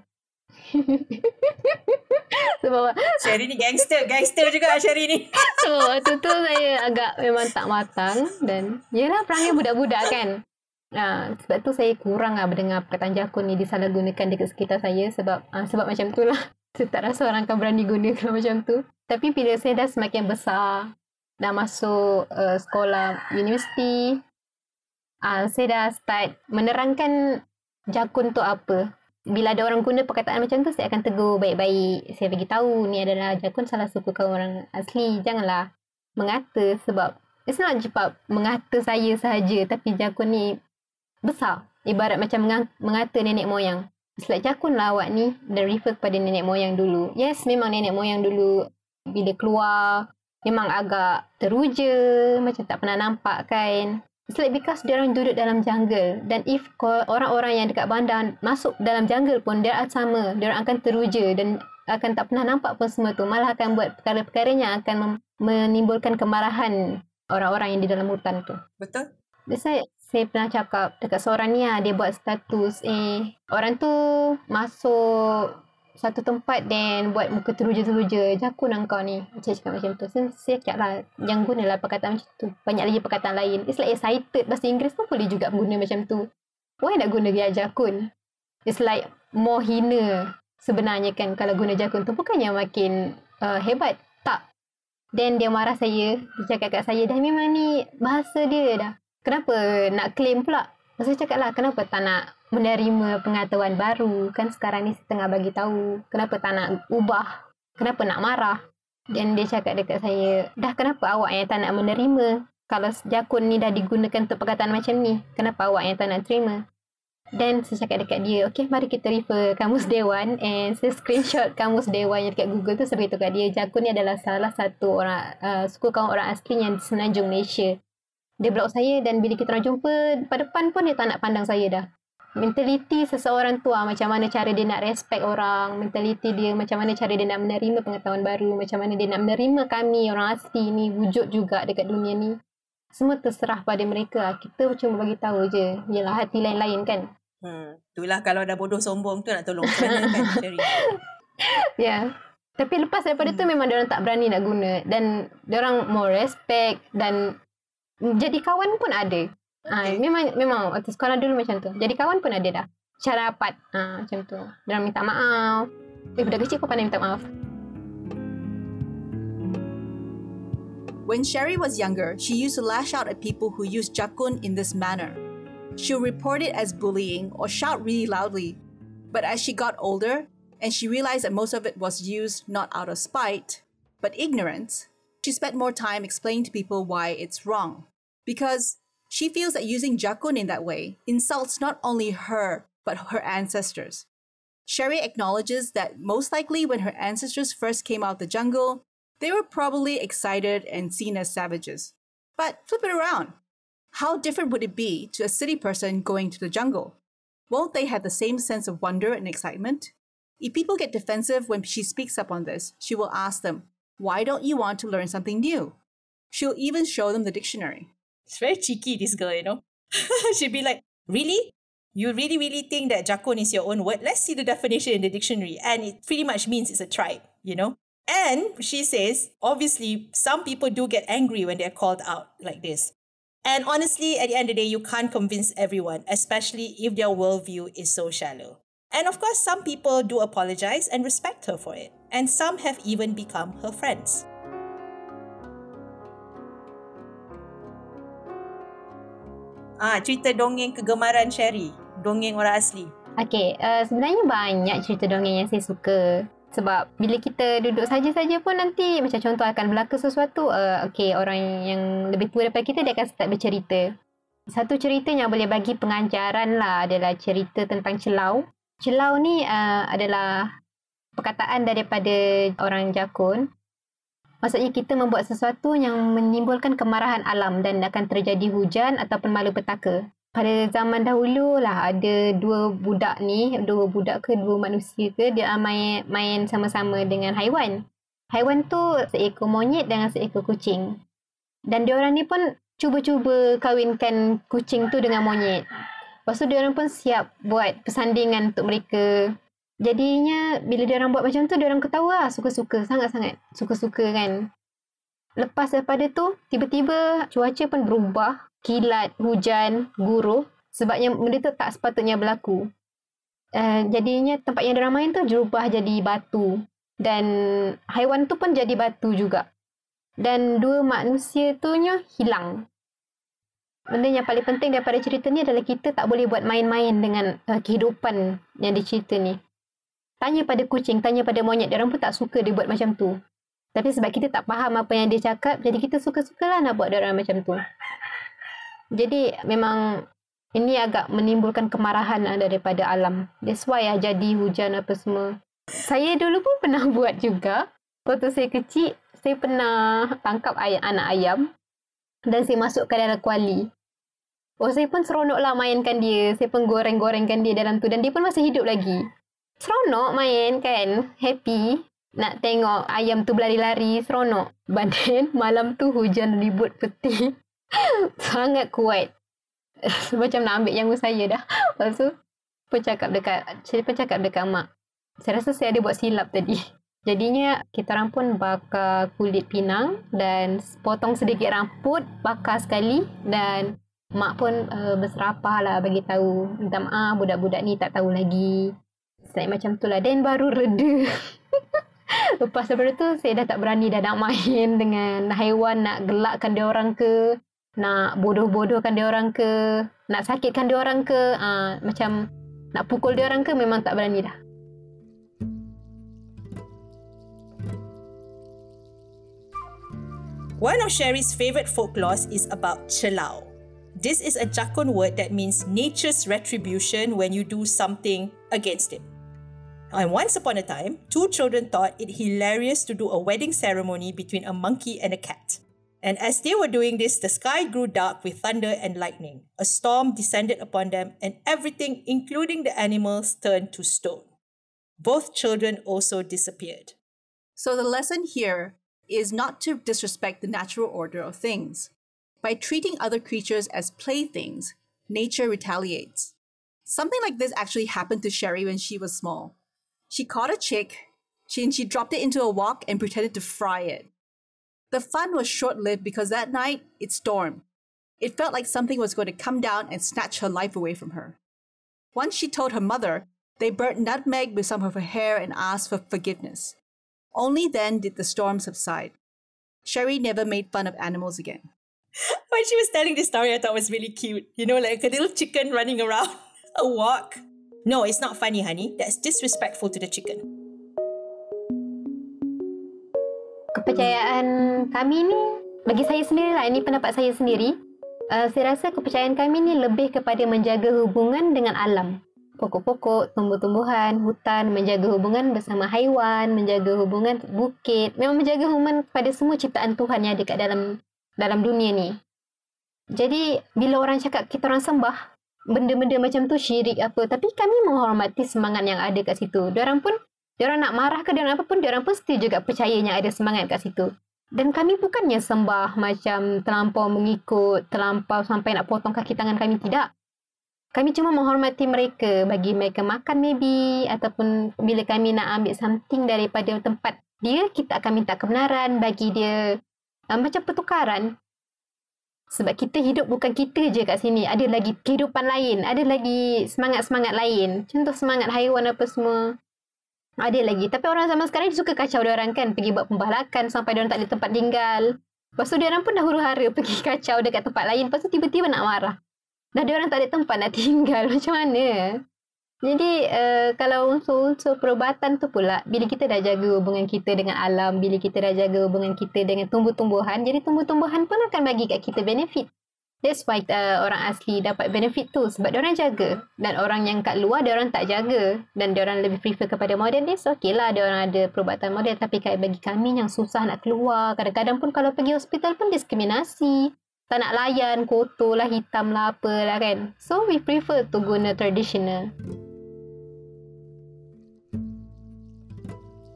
Sebab Sherry ni gangster juga Sherry ni. So waktu tu saya agak memang tak matang. Dan yelah, perangai budak-budak kan. Sebab tu saya kurang mendengar perkataan jakun ni disalahgunakan dekat sekitar saya. Sebab macam tu lah. Saya tak rasa orang akan berani guna kalau macam tu. Tapi bila saya dah semakin besar, dah masuk sekolah universiti, saya dah start menerangkan jakun tu apa. Bila ada orang guna perkataan macam tu, saya akan tegur baik-baik. Saya bagi tahu ni adalah Jakun salah suku kaum orang asli. Janganlah mengata, sebab it's not sebab mengata saya sahaja, tapi Jakun ni besar. Ibarat macam mengata nenek moyang. It's like Jakun lah awak ni, dan refer kepada nenek moyang dulu. Yes, memang nenek moyang dulu bila keluar memang agak teruja, macam tak pernah nampak kan. It's like because diorang duduk dalam jungle, dan if orang-orang yang dekat bandar masuk dalam jungle pun dia sama, diorang akan teruja dan akan tak pernah nampak pun semua tu, malah akan buat perkara-perkara yang akan menimbulkan kemarahan orang-orang yang di dalam hutan tu. Betul. Saya pernah cakap dekat seorang ni lah, dia buat status orang tu masuk satu tempat dan buat muka teruja-teruja, Jakun engkau ni. Saya cakap macam tu. Saya cakap lah, jangan gunalah perkataan macam tu. Banyak lagi perkataan lain. It's like excited. Bahasa Inggeris pun boleh juga guna macam tu. Why nak guna dia Jakun? It's like more hina sebenarnya kan kalau guna Jakun tu. Bukannya makin hebat. Tak. Then dia marah saya. Dia cakap kat saya, dah memang ni bahasa dia dah. Kenapa nak claim pula? Saya cakap lah, kenapa tak nak menerima pengetahuan baru? Kan sekarang ni saya tengah bagi tahu. Kenapa tak nak ubah? Kenapa nak marah? Dan dia cakap dekat saya, dah kenapa awak yang tak nak menerima? Kalau Jakun ni dah digunakan untuk perkataan macam ni, kenapa awak yang tak nak terima? Dan saya cakap dekat dia, okay, mari kita refer Kamus Dewan. And saya screenshot Kamus Dewan yang dekat Google tu. Saya beritahu kat dia, Jakun ni adalah salah satu orang suku kaum orang asli yang di Semenanjung Malaysia. Dia blok saya, dan bila kita orang jumpa pada depan pun dia tak nak pandang saya dah. Mentaliti seseorang tu macam mana cara dia nak respect orang, mentaliti dia macam mana cara dia nak menerima pengetahuan baru, macam mana dia nak menerima kami orang asli ni wujud juga dekat dunia ni. Semua terserah pada mereka. Kita cuma bagi tahu je. Yalah, hati lain-lain kan. Itulah kalau dah bodoh sombong tu nak tolong macam mana kan, Sherry? Ya. Tapi lepas daripada tu memang diorang tak berani nak guna, dan diorang more respect, dan jadi kawan pun ada. Okay. Memang waktu sekolah dulu macam tu. Jadi kawan pun ada dah. Cara rapat macam tu. Diorang minta maaf. Budak kecil pun pandai minta maaf. When Sherry was younger, she used to lash out at people who used Jakun in this manner. She'll report it as bullying or shout really loudly. But as she got older, and she realized that most of it was used not out of spite, but ignorance, she spent more time explaining to people why it's wrong. Because she feels that using Jakun in that way insults not only her, but her ancestors. Sherry acknowledges that most likely when her ancestors first came out of the jungle, they were probably excited and seen as savages. But flip it around. How different would it be to a city person going to the jungle? Won't they have the same sense of wonder and excitement? If people get defensive when she speaks up on this, she will ask them, why don't you want to learn something new? She'll even show them the dictionary. It's very cheeky, this girl, you know. She'd be like, really? You really think that Jakun is your own word? Let's see the definition in the dictionary. And it pretty much means it's a tribe, you know. And she says, obviously, some people do get angry when they're called out like this. And honestly, at the end of the day, you can't convince everyone, especially if their worldview is so shallow. And of course, some people do apologize and respect her for it. And some have even become her friends. Cerita dongeng kegemaran Sherry. Dongeng orang asli. Okay, sebenarnya banyak cerita dongeng yang saya suka. Sebab bila kita duduk saja-saja pun nanti macam contoh akan berlaku sesuatu, okay, orang yang lebih tua daripada kita dia akan start bercerita. Satu cerita yang boleh bagi pengajaran lah adalah cerita tentang celau. Celau ni adalah perkataan daripada orang Jakun. Maksudnya kita membuat sesuatu yang menimbulkan kemarahan alam dan akan terjadi hujan ataupun malapetaka. Pada zaman dahulu lah ada dua budak manusia ke, dia main sama-sama dengan haiwan. Haiwan tu seekor monyet dengan seekor kucing. Dan diorang ni pun cuba-cuba kahwinkan kucing tu dengan monyet. Lepas tu diorang pun siap buat persandingan untuk mereka. Jadinya bila diorang buat macam tu, diorang ketawa lah, suka-suka, sangat-sangat suka-suka kan. Lepas daripada tu, tiba-tiba cuaca pun berubah, kilat, hujan, guruh. Sebabnya benda tu tak sepatutnya berlaku. Jadinya tempat yang diorang main tu berubah jadi batu. Dan haiwan tu pun jadi batu juga. Dan dua manusia tu hilang. Benda yang paling penting daripada cerita ni adalah kita tak boleh buat main-main dengan kehidupan yang dicerita ni. Tanya pada kucing, tanya pada monyet, dia orang pun tak suka dia buat macam tu. Tapi sebab kita tak faham apa yang dia cakap, jadi kita suka-sukalah nak buat dia orang macam tu. Jadi memang ini agak menimbulkan kemarahan daripada alam. That's why jadi hujan apa semua. Saya dulu pun pernah buat juga. Waktu saya kecil, saya pernah tangkap anak ayam dan saya masukkan dalam kuali. Saya pun seronoklah mainkan dia. Saya pun goreng-gorengkan dia dalam tu dan dia pun masih hidup lagi. Seronok main kan, happy. Nak tengok ayam tu berlari-lari, seronok. But then, malam tu hujan ribut peti. Sangat kuat. Macam nak ambil jangu saya dah. Lepas tu, saya pun cakap dekat mak. Saya rasa saya ada buat silap tadi. Jadinya, kita orang pun bakar kulit pinang dan potong sedikit rambut, bakar sekali. Dan mak pun berserapah lah bagi tahu. Minta maaf, budak-budak ni tak tahu lagi. Macam tu lah. Dan baru reda. Lepas daripada tu, saya dah tak berani dah nak main dengan haiwan, nak gelakkan dia orang ke, nak bodoh-bodohkan dia orang ke, nak sakitkan dia orang ke, macam nak pukul dia orang ke, memang tak berani dah. One of Sherry's favourite folklores is about 𝗕𝗠𝗡𝗧. This is a Jakun word that means nature's retribution when you do something against it. And once upon a time, two children thought it hilarious to do a wedding ceremony between a monkey and a cat. And as they were doing this, the sky grew dark with thunder and lightning. A storm descended upon them, and everything, including the animals, turned to stone. Both children also disappeared. So the lesson here is not to disrespect the natural order of things. By treating other creatures as playthings, nature retaliates. Something like this actually happened to Sherry when she was small. She caught a chick, and she dropped it into a wok and pretended to fry it. The fun was short-lived because that night, it stormed. It felt like something was going to come down and snatch her life away from her. Once she told her mother, they burnt nutmeg with some of her hair and asked for forgiveness. Only then did the storm subside. Sherry never made fun of animals again. When she was telling this story, I thought it was really cute. You know, like a little chicken running around a wok. No, it's not funny, honey. That's disrespectful to the chicken. Kepercayaan kami ni, bagi saya sendiri lah, ini pendapat saya sendiri. Saya rasa kepercayaan kami ni lebih kepada menjaga hubungan dengan alam. Pokok-pokok, tumbuh-tumbuhan, hutan, menjaga hubungan bersama haiwan, menjaga hubungan bukit. Memang menjaga hubungan pada semua ciptaan Tuhan yang ada kat dalam dunia ni. Jadi, bila orang cakap kita orang sembah, benda-benda macam tu syirik apa, tapi kami menghormati semangat yang ada kat situ. Diorang nak marah ke diorang apa pun, diorang pun still juga percayanya ada semangat kat situ. Dan kami bukannya sembah macam terlampau mengikut, terlampau sampai nak potong kaki tangan kami, tidak. Kami cuma menghormati mereka, bagi mereka makan maybe, ataupun bila kami nak ambil something daripada tempat dia, kita akan minta kebenaran bagi dia, macam pertukaran. Sebab kita hidup bukan kita je kat sini. Ada lagi kehidupan lain. Ada lagi semangat-semangat lain. Contoh semangat haiwan apa semua. Ada lagi. Tapi orang zaman sekarang suka kacau diorang kan. Pergi buat pembalakan sampai diorang tak ada tempat tinggal. Lepas tu diorang pun dah huru-hara pergi kacau dekat tempat lain. Lepas tu tiba-tiba nak marah. Dah diorang tak ada tempat nak tinggal. Macam mana? Jadi kalau unsur-unsur perubatan tu pula, bila kita dah jaga hubungan kita dengan alam, bila kita dah jaga hubungan kita dengan tumbuh-tumbuhan, jadi tumbuh-tumbuhan pun akan bagi kat kita benefit. That's why orang asli dapat benefit tu, sebab diorang jaga. Dan orang yang kat luar, diorang tak jaga. Dan diorang lebih prefer kepada modern days. Okey lah, diorang ada perubatan modern. Tapi bagi kami yang susah nak keluar, kadang-kadang pun kalau pergi hospital pun diskriminasi. Tak nak layan, kotor lah, hitam lah, apalah kan. So we prefer to guna traditional.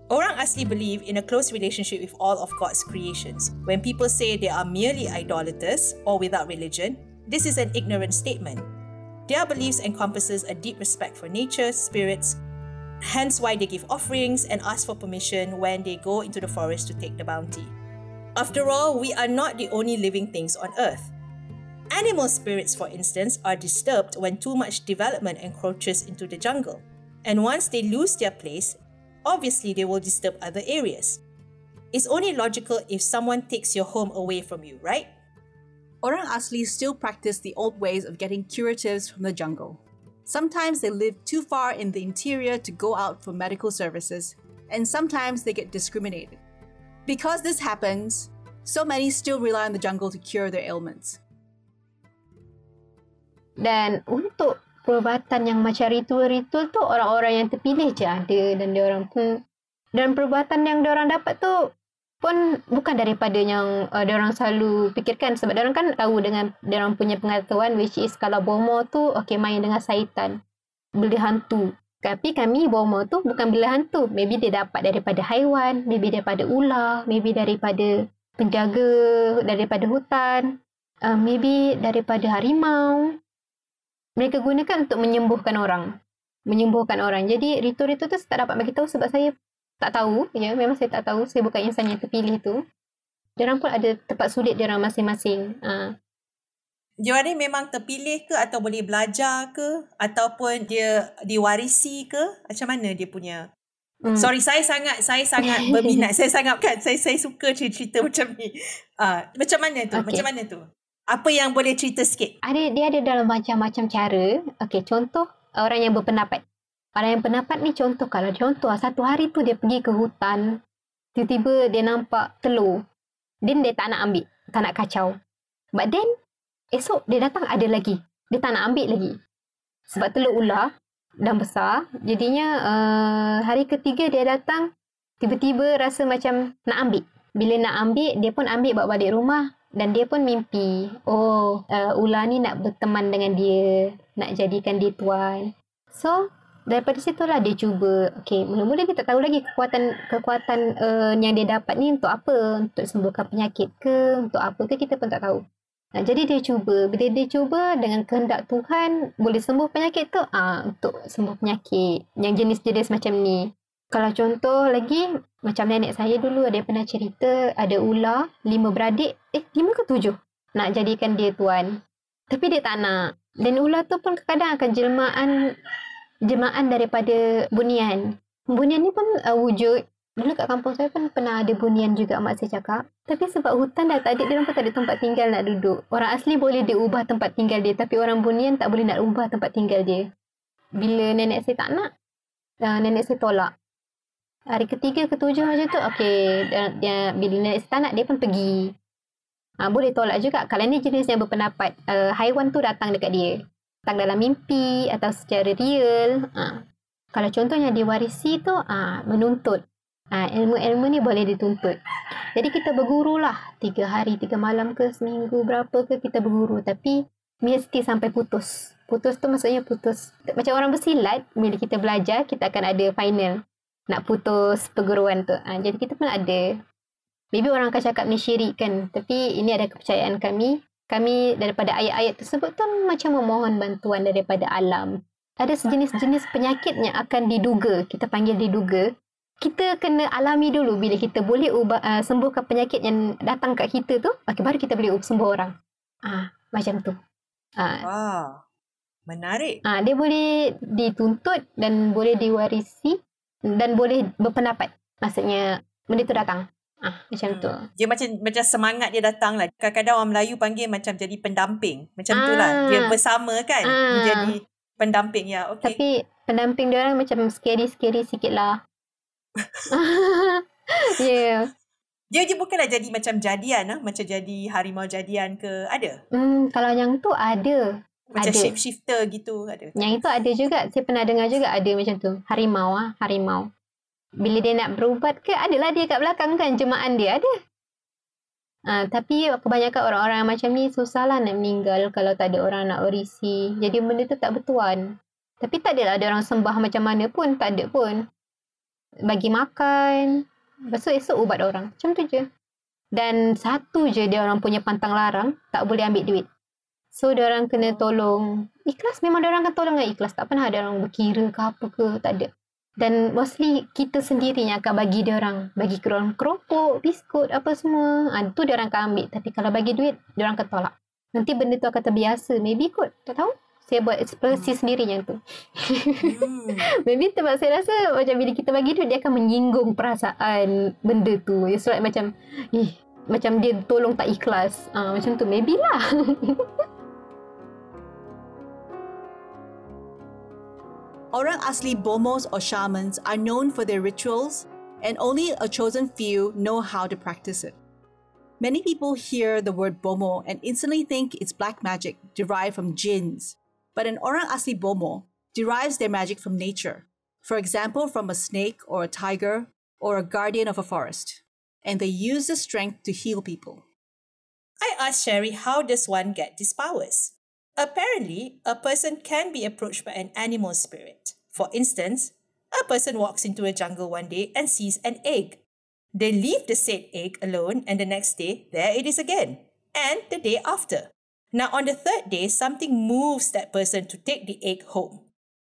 Orang Asli believe in a close relationship with all of God's creations. When people say they are merely idolaters or without religion, this is an ignorant statement. Their beliefs encompasses a deep respect for nature, spirits, hence why they give offerings and ask for permission when they go into the forest to take the bounty. After all, we are not the only living things on earth. Animal spirits, for instance, are disturbed when too much development encroaches into the jungle. And once they lose their place, obviously they will disturb other areas. It's only logical if someone takes your home away from you, right? Orang Asli still practice the old ways of getting curatives from the jungle. Sometimes they live too far in the interior to go out for medical services, and sometimes they get discriminated. Because this happens, so many still rely on the jungle to cure their ailments. Dan untuk perubatan yang macam ritual-ritual tu, orang-orang yang terpilih je ada, dan diorang pun, dan perubatan yang diorang dapat tu pun bukan daripada yang diorang selalu fikirkan, sebab diorang kan tahu dengan diorang punya pengetahuan, which is kalau bomo tu main dengan syaitan, bela hantu. Tapi kami bomo tu bukan bela hantu, maybe dia dapat daripada haiwan, maybe daripada ular, maybe daripada penjaga daripada hutan, maybe daripada harimau. Mereka gunakan untuk menyembuhkan orang. Jadi ritual-ritual tu saya tak dapat bagi tahu sebab saya tak tahu. Ya, memang saya tak tahu. Saya bukan insan yang terpilih tu. Diorang pun ada tempat sulit diorang masing-masing. Diorang ni memang terpilih ke atau boleh belajar ke? Ataupun dia diwarisi ke? Macam mana dia punya? Sorry, saya sangat berminat. saya suka cerita macam ni. Macam mana tu? Okay. Macam mana tu? Apa yang boleh cerita sikit? Dia ada dalam macam-macam cara. Okey, contoh orang yang berpendapat. Orang yang pendapat ni contoh satu hari tu dia pergi ke hutan, tiba-tiba dia nampak telur. Then dia tak nak ambil, tak nak kacau. But then esok dia datang ada lagi. Dia tak nak ambil lagi. Sebab telur ular dan besar. Jadinya hari ketiga dia datang, tiba-tiba rasa macam nak ambil. Bila nak ambil, dia pun ambil bawa balik rumah. Dan dia pun mimpi, ular ni nak berteman dengan dia, nak jadikan dia tuan. So, daripada situlah dia cuba. Okay, mula-mula dia tak tahu lagi kekuatan yang dia dapat ni untuk apa. Untuk sembuhkan penyakit ke, untuk apa ke, kita pun tak tahu. Jadi dia cuba. Bila dia cuba dengan kehendak Tuhan, boleh sembuh penyakit tu, untuk sembuh penyakit yang jenis-jenis macam ni. Kalau contoh lagi, macam nenek saya dulu ada pernah cerita, ada ular, 5 beradik, 5 ke 7 nak jadikan dia tuan. Tapi dia tak nak. Dan ular tu pun kadang akan jelmaan daripada bunian. Bunian ni pun wujud. Dulu kat kampung saya pun pernah ada bunian juga, mak saya cakap. Tapi sebab hutan dah tak ada, dia pun tak ada tempat tinggal nak duduk. Orang asli boleh dia ubah tempat tinggal dia, tapi orang bunian tak boleh nak ubah tempat tinggal dia. Bila nenek saya tak nak, nenek saya tolak. Hari ketiga, ketujuh macam tu, okey, bila nenek tak nak, dia pun pergi. Boleh tolak juga. Kalau ni jenis yang berpendapat, haiwan tu datang dekat dia. Datang dalam mimpi atau secara real. Kalau contohnya diwarisi tu, menuntut. Ilmu-ilmu ni boleh dituntut. Jadi kita berguru lah. 3 hari, 3 malam ke, seminggu berapa ke kita berguru. Tapi mesti sampai putus. Putus tu maksudnya putus. Macam orang bersilat, bila kita belajar, kita akan ada final. Nak putus perguruan tu. Jadi kita pun ada. Maybe orang akan cakap ni syirik kan. Tapi ini ada kepercayaan kami. Kami daripada ayat-ayat tersebut tu macam memohon bantuan daripada alam. Ada sejenis-jenis penyakit yang akan diduga. Kita panggil diduga. Kita kena alami dulu bila kita boleh sembuhkan penyakit yang datang kat kita tu. Okay, baru kita boleh sembuh orang. Macam tu. Menarik. Dia boleh dituntut dan boleh diwarisi. Dan boleh berpendapat. Maksudnya, benda tu datang. Macam tu. Dia macam semangat dia datang lah. Kadang-kadang orang Melayu panggil macam jadi pendamping. Macam tu lah. Dia bersama kan. Dia jadi pendamping. Ya, okay. Tapi pendamping dia orang macam scary-scary sikit lah. Yeah. Dia bukanlah jadi macam jadian. Macam jadi harimau jadian ke. Ada? Kalau yang tu ada. Macam shapeshifter gitu ada. Yang itu ada juga. Saya pernah dengar juga ada macam tu. Harimau. Bila dia nak berubat ke, adalah dia kat belakang kan. Jemaah dia ada. Tapi kebanyakan orang-orang macam ni susahlah nak meninggal kalau tak ada orang nak orisi. Jadi benda tu tak bertuan. Tapi tak adalah ada orang sembah macam mana pun. Tak ada pun. Bagi makan. Lepas tu esok ubat orang. Macam tu je. Dan satu je dia orang punya pantang larang. Tak boleh ambil duit. So, diorang kena tolong. Ikhlas, memang diorang akan tolong dengan ikhlas. Tak pernah ada orang berkira ke apa ke. Tak ada. Dan mostly kita sendiri yang akan bagi diorang. Bagi diorang keropok, biskut, apa semua. Tu diorang akan ambil. Tapi kalau bagi duit, diorang akan tolak. Nanti benda tu akan terbiasa. Maybe kot. Tak tahu. Saya buat ekspresi sendiri yang tu. Maybe sebab saya rasa macam bila kita bagi duit, dia akan menyinggung perasaan benda tu. It's like macam, macam dia tolong tak ikhlas. Macam tu, maybe lah. Orang Asli bomos or shamans are known for their rituals, and only a chosen few know how to practice it. Many people hear the word bomo and instantly think it's black magic derived from jinns, but an Orang Asli bomo derives their magic from nature, for example from a snake or a tiger or a guardian of a forest, and they use the strength to heal people. I asked Sherry, how does one get these powers? Apparently, a person can be approached by an animal spirit. For instance, a person walks into a jungle one day and sees an egg. They leave the said egg alone, and the next day, there it is again. And the day after. Now, on the third day, something moves that person to take the egg home.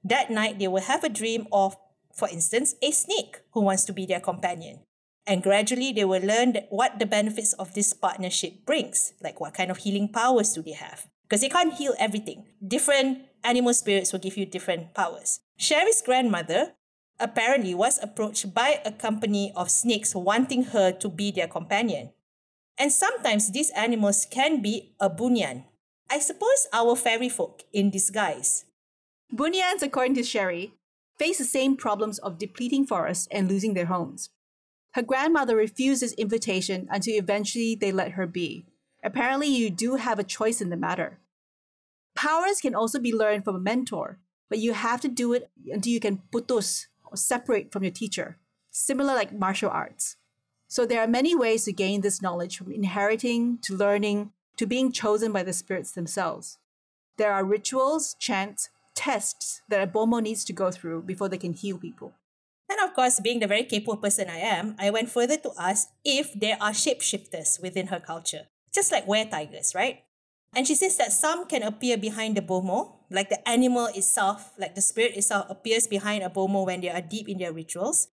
That night, they will have a dream of, for instance, a snake who wants to be their companion. And gradually, they will learn what the benefits of this partnership brings, like what kind of healing powers do they have. Because they can't heal everything. Different animal spirits will give you different powers. Sherry's grandmother apparently was approached by a company of snakes wanting her to be their companion. And sometimes these animals can be a bunyan. I suppose our fairy folk in disguise. Bunyans, according to Sherry, face the same problems of depleting forests and losing their homes. Her grandmother refused this invitation until eventually they let her be. Apparently, you do have a choice in the matter. Powers can also be learned from a mentor, but you have to do it until you can putus, or separate from your teacher, similar like martial arts. So there are many ways to gain this knowledge, from inheriting to learning to being chosen by the spirits themselves. There are rituals, chants, tests that a bomo needs to go through before they can heal people. And of course, being the very capable person I am, I went further to ask if there are shapeshifters within her culture. Just like were-tigers, right? And she says that some can appear behind the bomo, like the animal itself, like the spirit itself appears behind a bomo when they are deep in their rituals.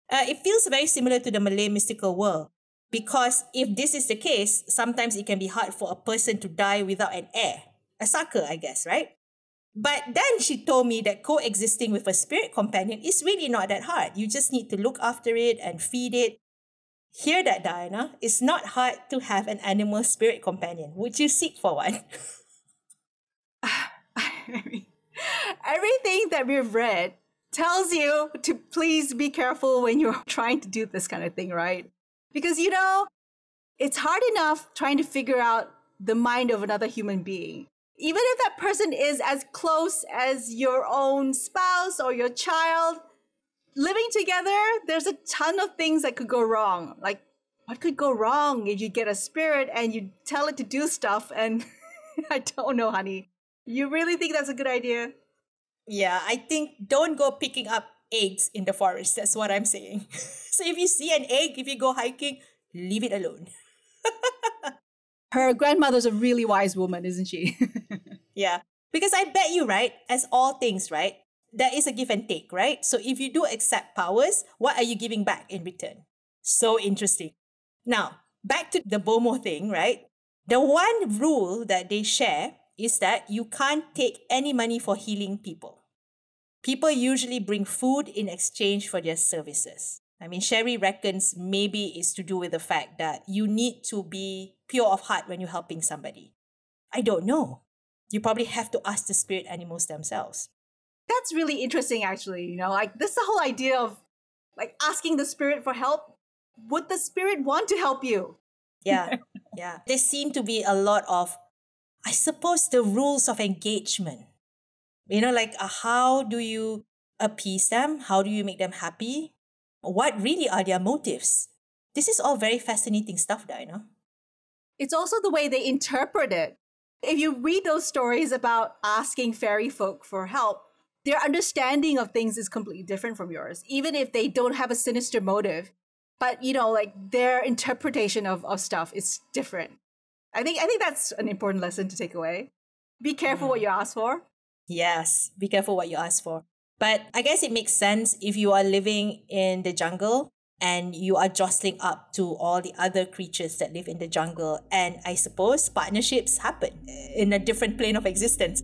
It feels very similar to the Malay mystical world, because if this is the case, sometimes it can be hard for a person to die without an heir. A sucker, I guess, right? But then she told me that coexisting with a spirit companion is really not that hard. You just need to look after it and feed it. Hear that, Diana? It's not hard to have an animal spirit companion. Would you seek for one? Everything that we've read tells you to please be careful when you're trying to do this kind of thing, right? Because, you know, it's hard enough trying to figure out the mind of another human being. Even if that person is as close as your own spouse or your child, living together, there's a ton of things that could go wrong. Like, what could go wrong if you get a spirit and you tell it to do stuff and I don't know, honey. You really think that's a good idea? Yeah, I think don't go picking up eggs in the forest. That's what I'm saying. So if you see an egg, if you go hiking, leave it alone. Her grandmother's a really wise woman, isn't she? Yeah, because I bet you, right, as all things, right, there is a give and take, right? So if you do accept powers, what are you giving back in return? So interesting. Now, back to the bomo thing, right? The one rule that they share is that you can't take any money for healing people. People usually bring food in exchange for their services. I mean, Sherry reckons maybe it's to do with the fact that you need to be pure of heart when you're helping somebody. I don't know. You probably have to ask the spirit animals themselves. That's really interesting, actually. You know, like this the whole idea of like asking the spirit for help. Would the spirit want to help you? Yeah, yeah. There seem to be a lot of, I suppose, the rules of engagement. You know, like how do you appease them? How do you make them happy? What really are their motives? This is all very fascinating stuff, Diana. It's also the way they interpret it. If you read those stories about asking fairy folk for help, their understanding of things is completely different from yours, even if they don't have a sinister motive. But, you know, like their interpretation of stuff is different. I think that's an important lesson to take away. Be careful what you ask for. Yes, be careful what you ask for. But I guess it makes sense if you are living in the jungle and you are jostling up to all the other creatures that live in the jungle. And I suppose partnerships happen in a different plane of existence.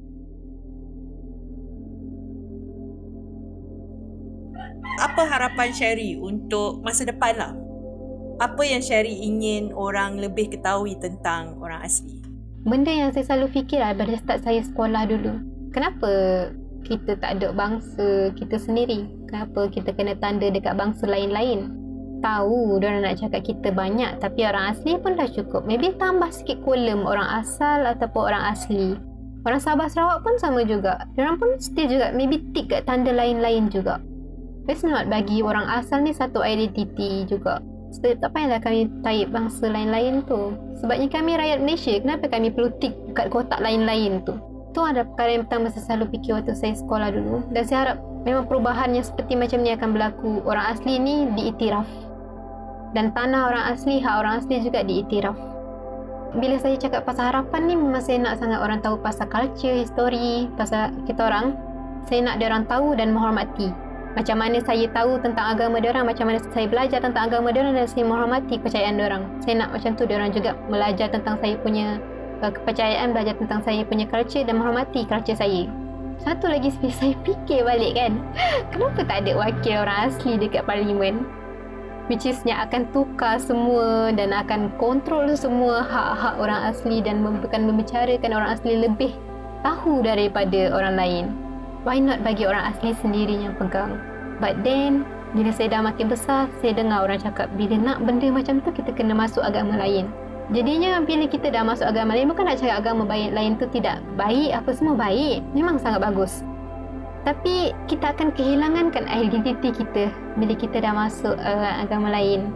Apa harapan Sherry untuk masa depan lah? Apa yang Sherry ingin orang lebih ketahui tentang orang asli? Benda yang saya selalu fikir pada start saya sekolah dulu. Kenapa kita tak ada bangsa kita sendiri? Kenapa kita kena tanda dekat bangsa lain-lain? Tahu diorang nak cakap kita banyak, tapi orang asli pun dah cukup. Maybe tambah sikit kolom orang asal ataupun orang asli. Orang Sabah Sarawak pun sama juga. Diorang pun still juga maybe tick kat tanda lain-lain juga. It's not bagi orang asal ni satu identiti juga. So, tak payahlah kami type bangsa lain-lain tu. Sebabnya kami rakyat Malaysia, kenapa kami perlu tick kat kotak lain-lain tu? Tu ada perkara yang pertama saya selalu fikir waktu saya sekolah dulu. Dan saya harap memang perubahan yang seperti macam ni akan berlaku. Orang asli ni diiktiraf. Dan tanah orang asli, hak orang asli juga diiktiraf. Bila saya cakap pasal harapan ni, memang saya nak sangat orang tahu pasal culture, history, pasal kita orang. Saya nak dia orang tahu dan menghormati. Macam mana saya tahu tentang agama dia orang, macam mana saya belajar tentang agama dia orang dan saya menghormati kepercayaan dia orang. Saya nak macam tu dia orang juga belajar tentang saya punya kepercayaan, belajar tentang saya punya culture dan menghormati culture saya. Satu lagi saya fikir balik kan, kenapa tak ada wakil orang asli dekat parlimen? Which is yang akan tukar semua dan akan kontrol semua hak-hak orang asli dan bukan membicarakan orang asli lebih tahu daripada orang lain. Why not bagi orang asli sendiri yang pegang? But then, bila saya dah makin besar, saya dengar orang cakap bila nak benda macam tu kita kena masuk agama lain. Jadinya bila kita dah masuk agama lain, bukan nak cakap agama lain tu tidak baik, apa semua baik. Memang sangat bagus. Tapi kita akan kehilangan kan identiti kita bila kita dah masuk agama lain.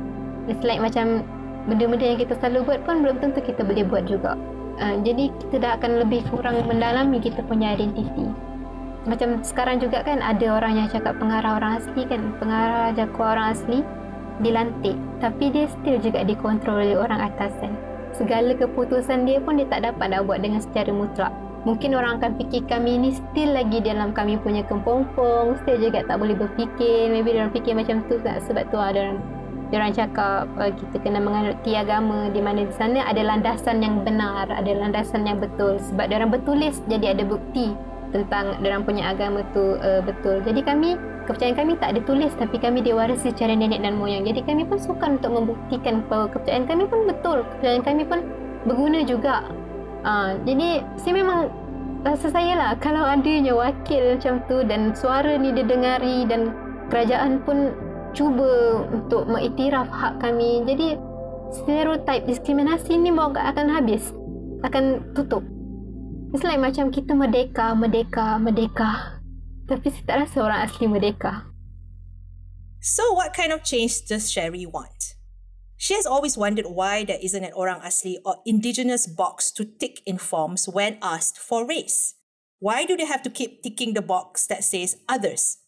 It's like macam benda-benda yang kita selalu buat pun belum tentu kita boleh buat juga. Jadi kita dah akan lebih kurang mendalami kita punya identiti. Macam sekarang juga kan ada orang yang cakap pengarah orang asli kan, pengarah jaguar orang asli dilantik, tapi dia still juga dikontrol oleh orang atas kan. Segala keputusan dia pun dia tak dapat nak buat dengan secara mutlak. Mungkin orang akan fikir kami ni still lagi dalam kami punya kempompong, still juga tak boleh berfikir. Maybe diorang fikir macam tu kan. Sebab tu diorang cakap kita kena menganuti agama di mana di sana ada landasan yang benar, ada landasan yang betul. Sebab diorang bertulis jadi ada bukti tentang diorang punya agama tu betul. Jadi kepercayaan kami tak ditulis tapi kami diwarisi secara nenek dan moyang. Jadi kami pun sukan untuk membuktikan bahawa kepercayaan kami pun betul, kepercayaan kami pun berguna juga. Jadi saya memang rasa saya lah kalau adanya wakil macam tu dan suara ni didengari dan kerajaan pun cuba untuk mengiktiraf hak kami, jadi stereotip diskriminasi ni mau akan habis, akan tutup. It's like macam kita merdeka tapi saya tak rasa orang asli merdeka. So what kind of change does Sherry want? She has always wondered why there isn't an Orang Asli or indigenous box to tick in forms when asked for race. Why do they have to keep ticking the box that says others?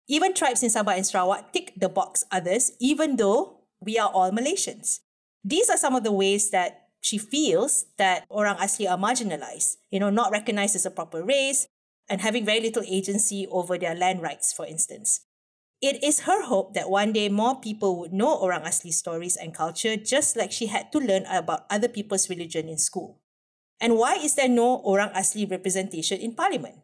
Even tribes in Sabah and Sarawak tick the box others even though we are all Malaysians. These are some of the ways that she feels that Orang Asli are marginalized, not recognized as a proper race and having very little agency over their land rights, for instance. It is her hope that one day more people would know Orang Asli stories and culture just like she had to learn about other people's religion in school. And why is there no Orang Asli representation in Parliament?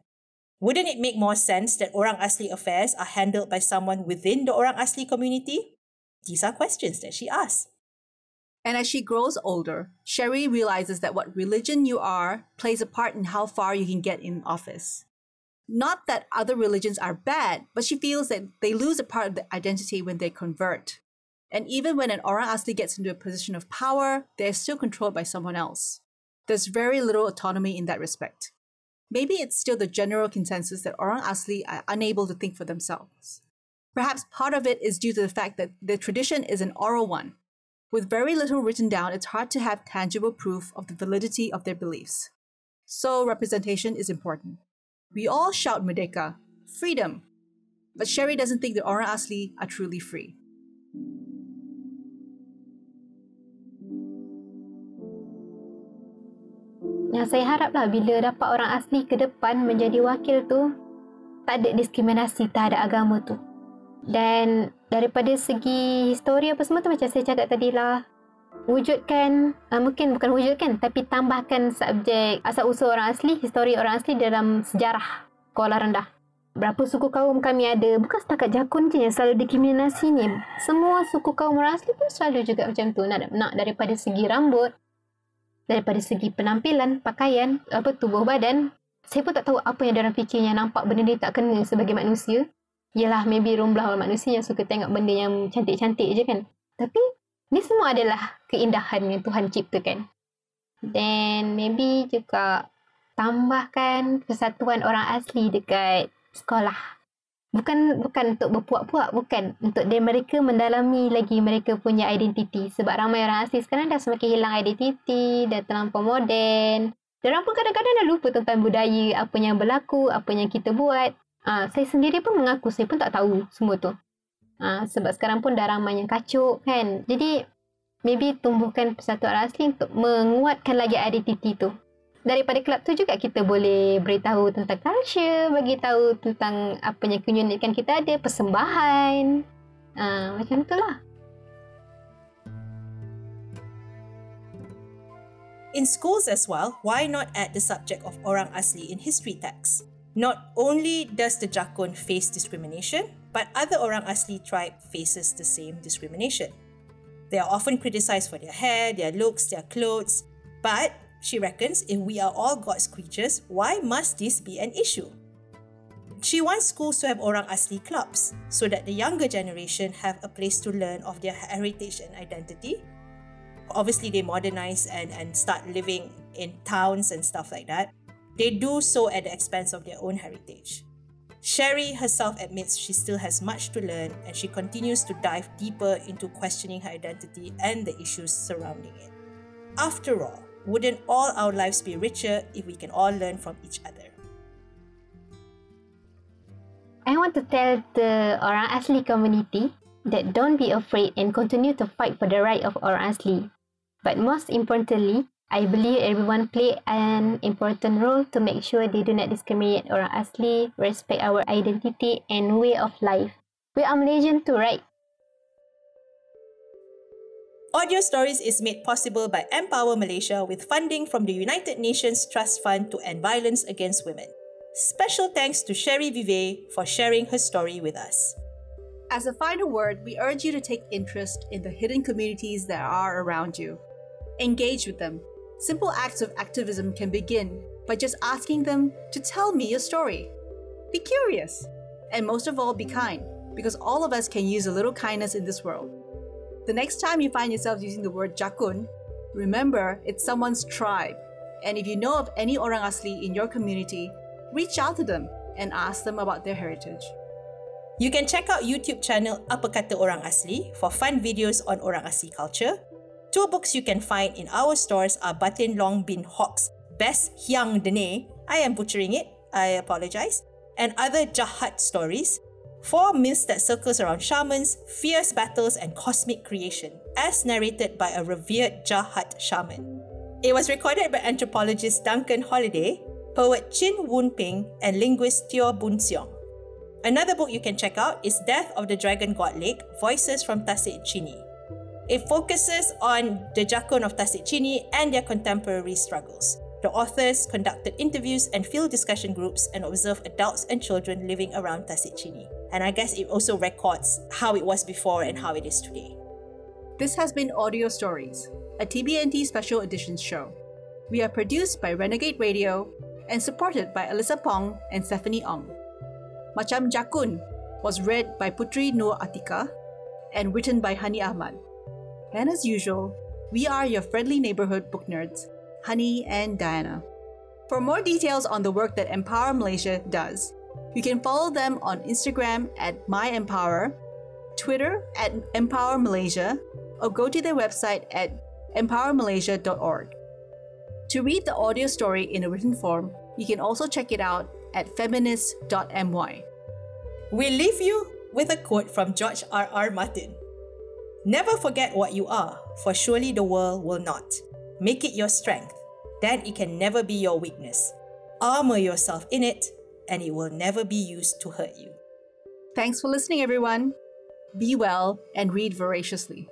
Wouldn't it make more sense that Orang Asli affairs are handled by someone within the Orang Asli community? These are questions that she asks. And as she grows older, Sherry realizes that what religion you are plays a part in how far you can get in office. Not that other religions are bad, but she feels that they lose a part of the identity when they convert. And even when an Orang Asli gets into a position of power, they're still controlled by someone else. There's very little autonomy in that respect. Maybe it's still the general consensus that Orang Asli are unable to think for themselves. Perhaps part of it is due to the fact that the tradition is an oral one. With very little written down, it's hard to have tangible proof of the validity of their beliefs. So representation is important. We all shout Merdeka, freedom. But Sherry doesn't think the Orang Asli are truly free. Yang saya haraplah bila dapat orang asli ke depan menjadi wakil tu, tak ada diskriminasi terhadap agama tu. Dan daripada segi histori apa semua tu macam saya cakap tadi lah, wujudkan, mungkin bukan wujudkan, tapi tambahkan subjek asal-usul orang asli, histori orang asli dalam sejarah sekolah rendah. berapa suku kaum kami ada. Bukan setakat Jakun je yang selalu diskriminasi ni. Semua suku kaum orang asli pun selalu juga macam tu. Nak daripada segi rambut, daripada segi penampilan, pakaian, tubuh badan. Saya pun tak tahu apa yang diorang fikir yang nampak benda ni tak kena sebagai manusia. Yelah, maybe rumlah orang manusia yang suka tengok benda yang cantik-cantik je kan. Tapi ni semua adalah keindahan yang Tuhan ciptakan. Then maybe juga tambahkan persatuan orang asli dekat sekolah. Bukan untuk berpuak-puak, bukan. Untuk mereka mendalami lagi mereka punya identiti. Sebab ramai orang asli sekarang dah semakin hilang identiti, dah terlampau moden. Diorang pun kadang-kadang dah lupa tentang budaya, apa yang berlaku, apa yang kita buat. Saya sendiri pun mengaku, saya pun tak tahu semua tu. Sebab sekarang pun dah ramai yang kacuk kan. Jadi, maybe tumbuhkan persatuan orang asli untuk menguatkan lagi identiti tu. Daripada kelab tu juga kita boleh beritahu tentang culture, bagi tahu tentang apa yang keunikan kita ada, persembahan. Macam tu lah. In schools as well, why not add the subject of Orang Asli in history texts? Not only does the Jakun face discrimination, but other Orang Asli tribe faces the same discrimination. They are often criticized for their hair, their looks, their clothes, but she reckons if we are all God's creatures, why must this be an issue? She wants schools to have Orang Asli clubs so that the younger generation have a place to learn of their heritage and identity. Obviously, they modernize and start living in towns and stuff like that. They do so at the expense of their own heritage. Sherry herself admits she still has much to learn and she continues to dive deeper into questioning her identity and the issues surrounding it. After all, wouldn't all our lives be richer if we can all learn from each other? I want to tell the Orang Asli community that don't be afraid and continue to fight for the right of Orang Asli. But most importantly, I believe everyone play an important role to make sure they do not discriminate Orang Asli, respect our identity and way of life. We are Malaysian too, right? Audio Stories is made possible by Empower Malaysia with funding from the United Nations Trust Fund to End Violence Against Women. Special thanks to Sherry Viviey for sharing her story with us. As a final word, we urge you to take interest in the hidden communities that are around you. Engage with them. Simple acts of activism can begin by just asking them to tell me your story. Be curious. And most of all, be kind, because all of us can use a little kindness in this world. The next time you find yourself using the word Jakun, remember it's someone's tribe. And if you know of any Orang Asli in your community, reach out to them and ask them about their heritage. You can check out YouTube channel Apa Kata Orang Asli for fun videos on Orang Asli culture. 2 books you can find in our stores are Batin Long bin Hawk's Best Hyang Dene, I am butchering it, I apologize, and other Jahat stories. 4 myths that circles around shamans, fierce battles and cosmic creation, as narrated by a revered Jahat shaman. It was recorded by anthropologist Duncan Holliday, poet Chin Woon Ping, and linguist Teo Boon Seong. Another book you can check out is Death of the Dragon God Lake, Voices from 𝗕𝗡𝗡𝗡. It focuses on the Jakun of 𝗕𝗡𝗡𝗡 and their contemporary struggles. The authors conducted interviews and field discussion groups and observed adults and children living around 𝗕𝗡𝗡𝗡. And I guess it also records how it was before and how it is today. This has been Audio Stories, a TBNT special editions show. We are produced by Renegade Radio and supported by Alyssa Pong and Stephanie Ong. Macam Jakun was read by Putri Nur Atika and written by Honey Ahmad. And as usual, we are your friendly neighborhood book nerds, Honey and Diana. For more details on the work that Empower Malaysia does, you can follow them on Instagram at MyEmpower, Twitter at Empower Malaysia, or go to their website at empowermalaysia.org. To read the audio story in a written form, you can also check it out at feminist.my. We leave you with a quote from George R.R. Martin. Never forget what you are, for surely the world will not. Make it your strength, then it can never be your weakness. Armor yourself in it, and it will never be used to hurt you. Thanks for listening, everyone. Be well and read voraciously.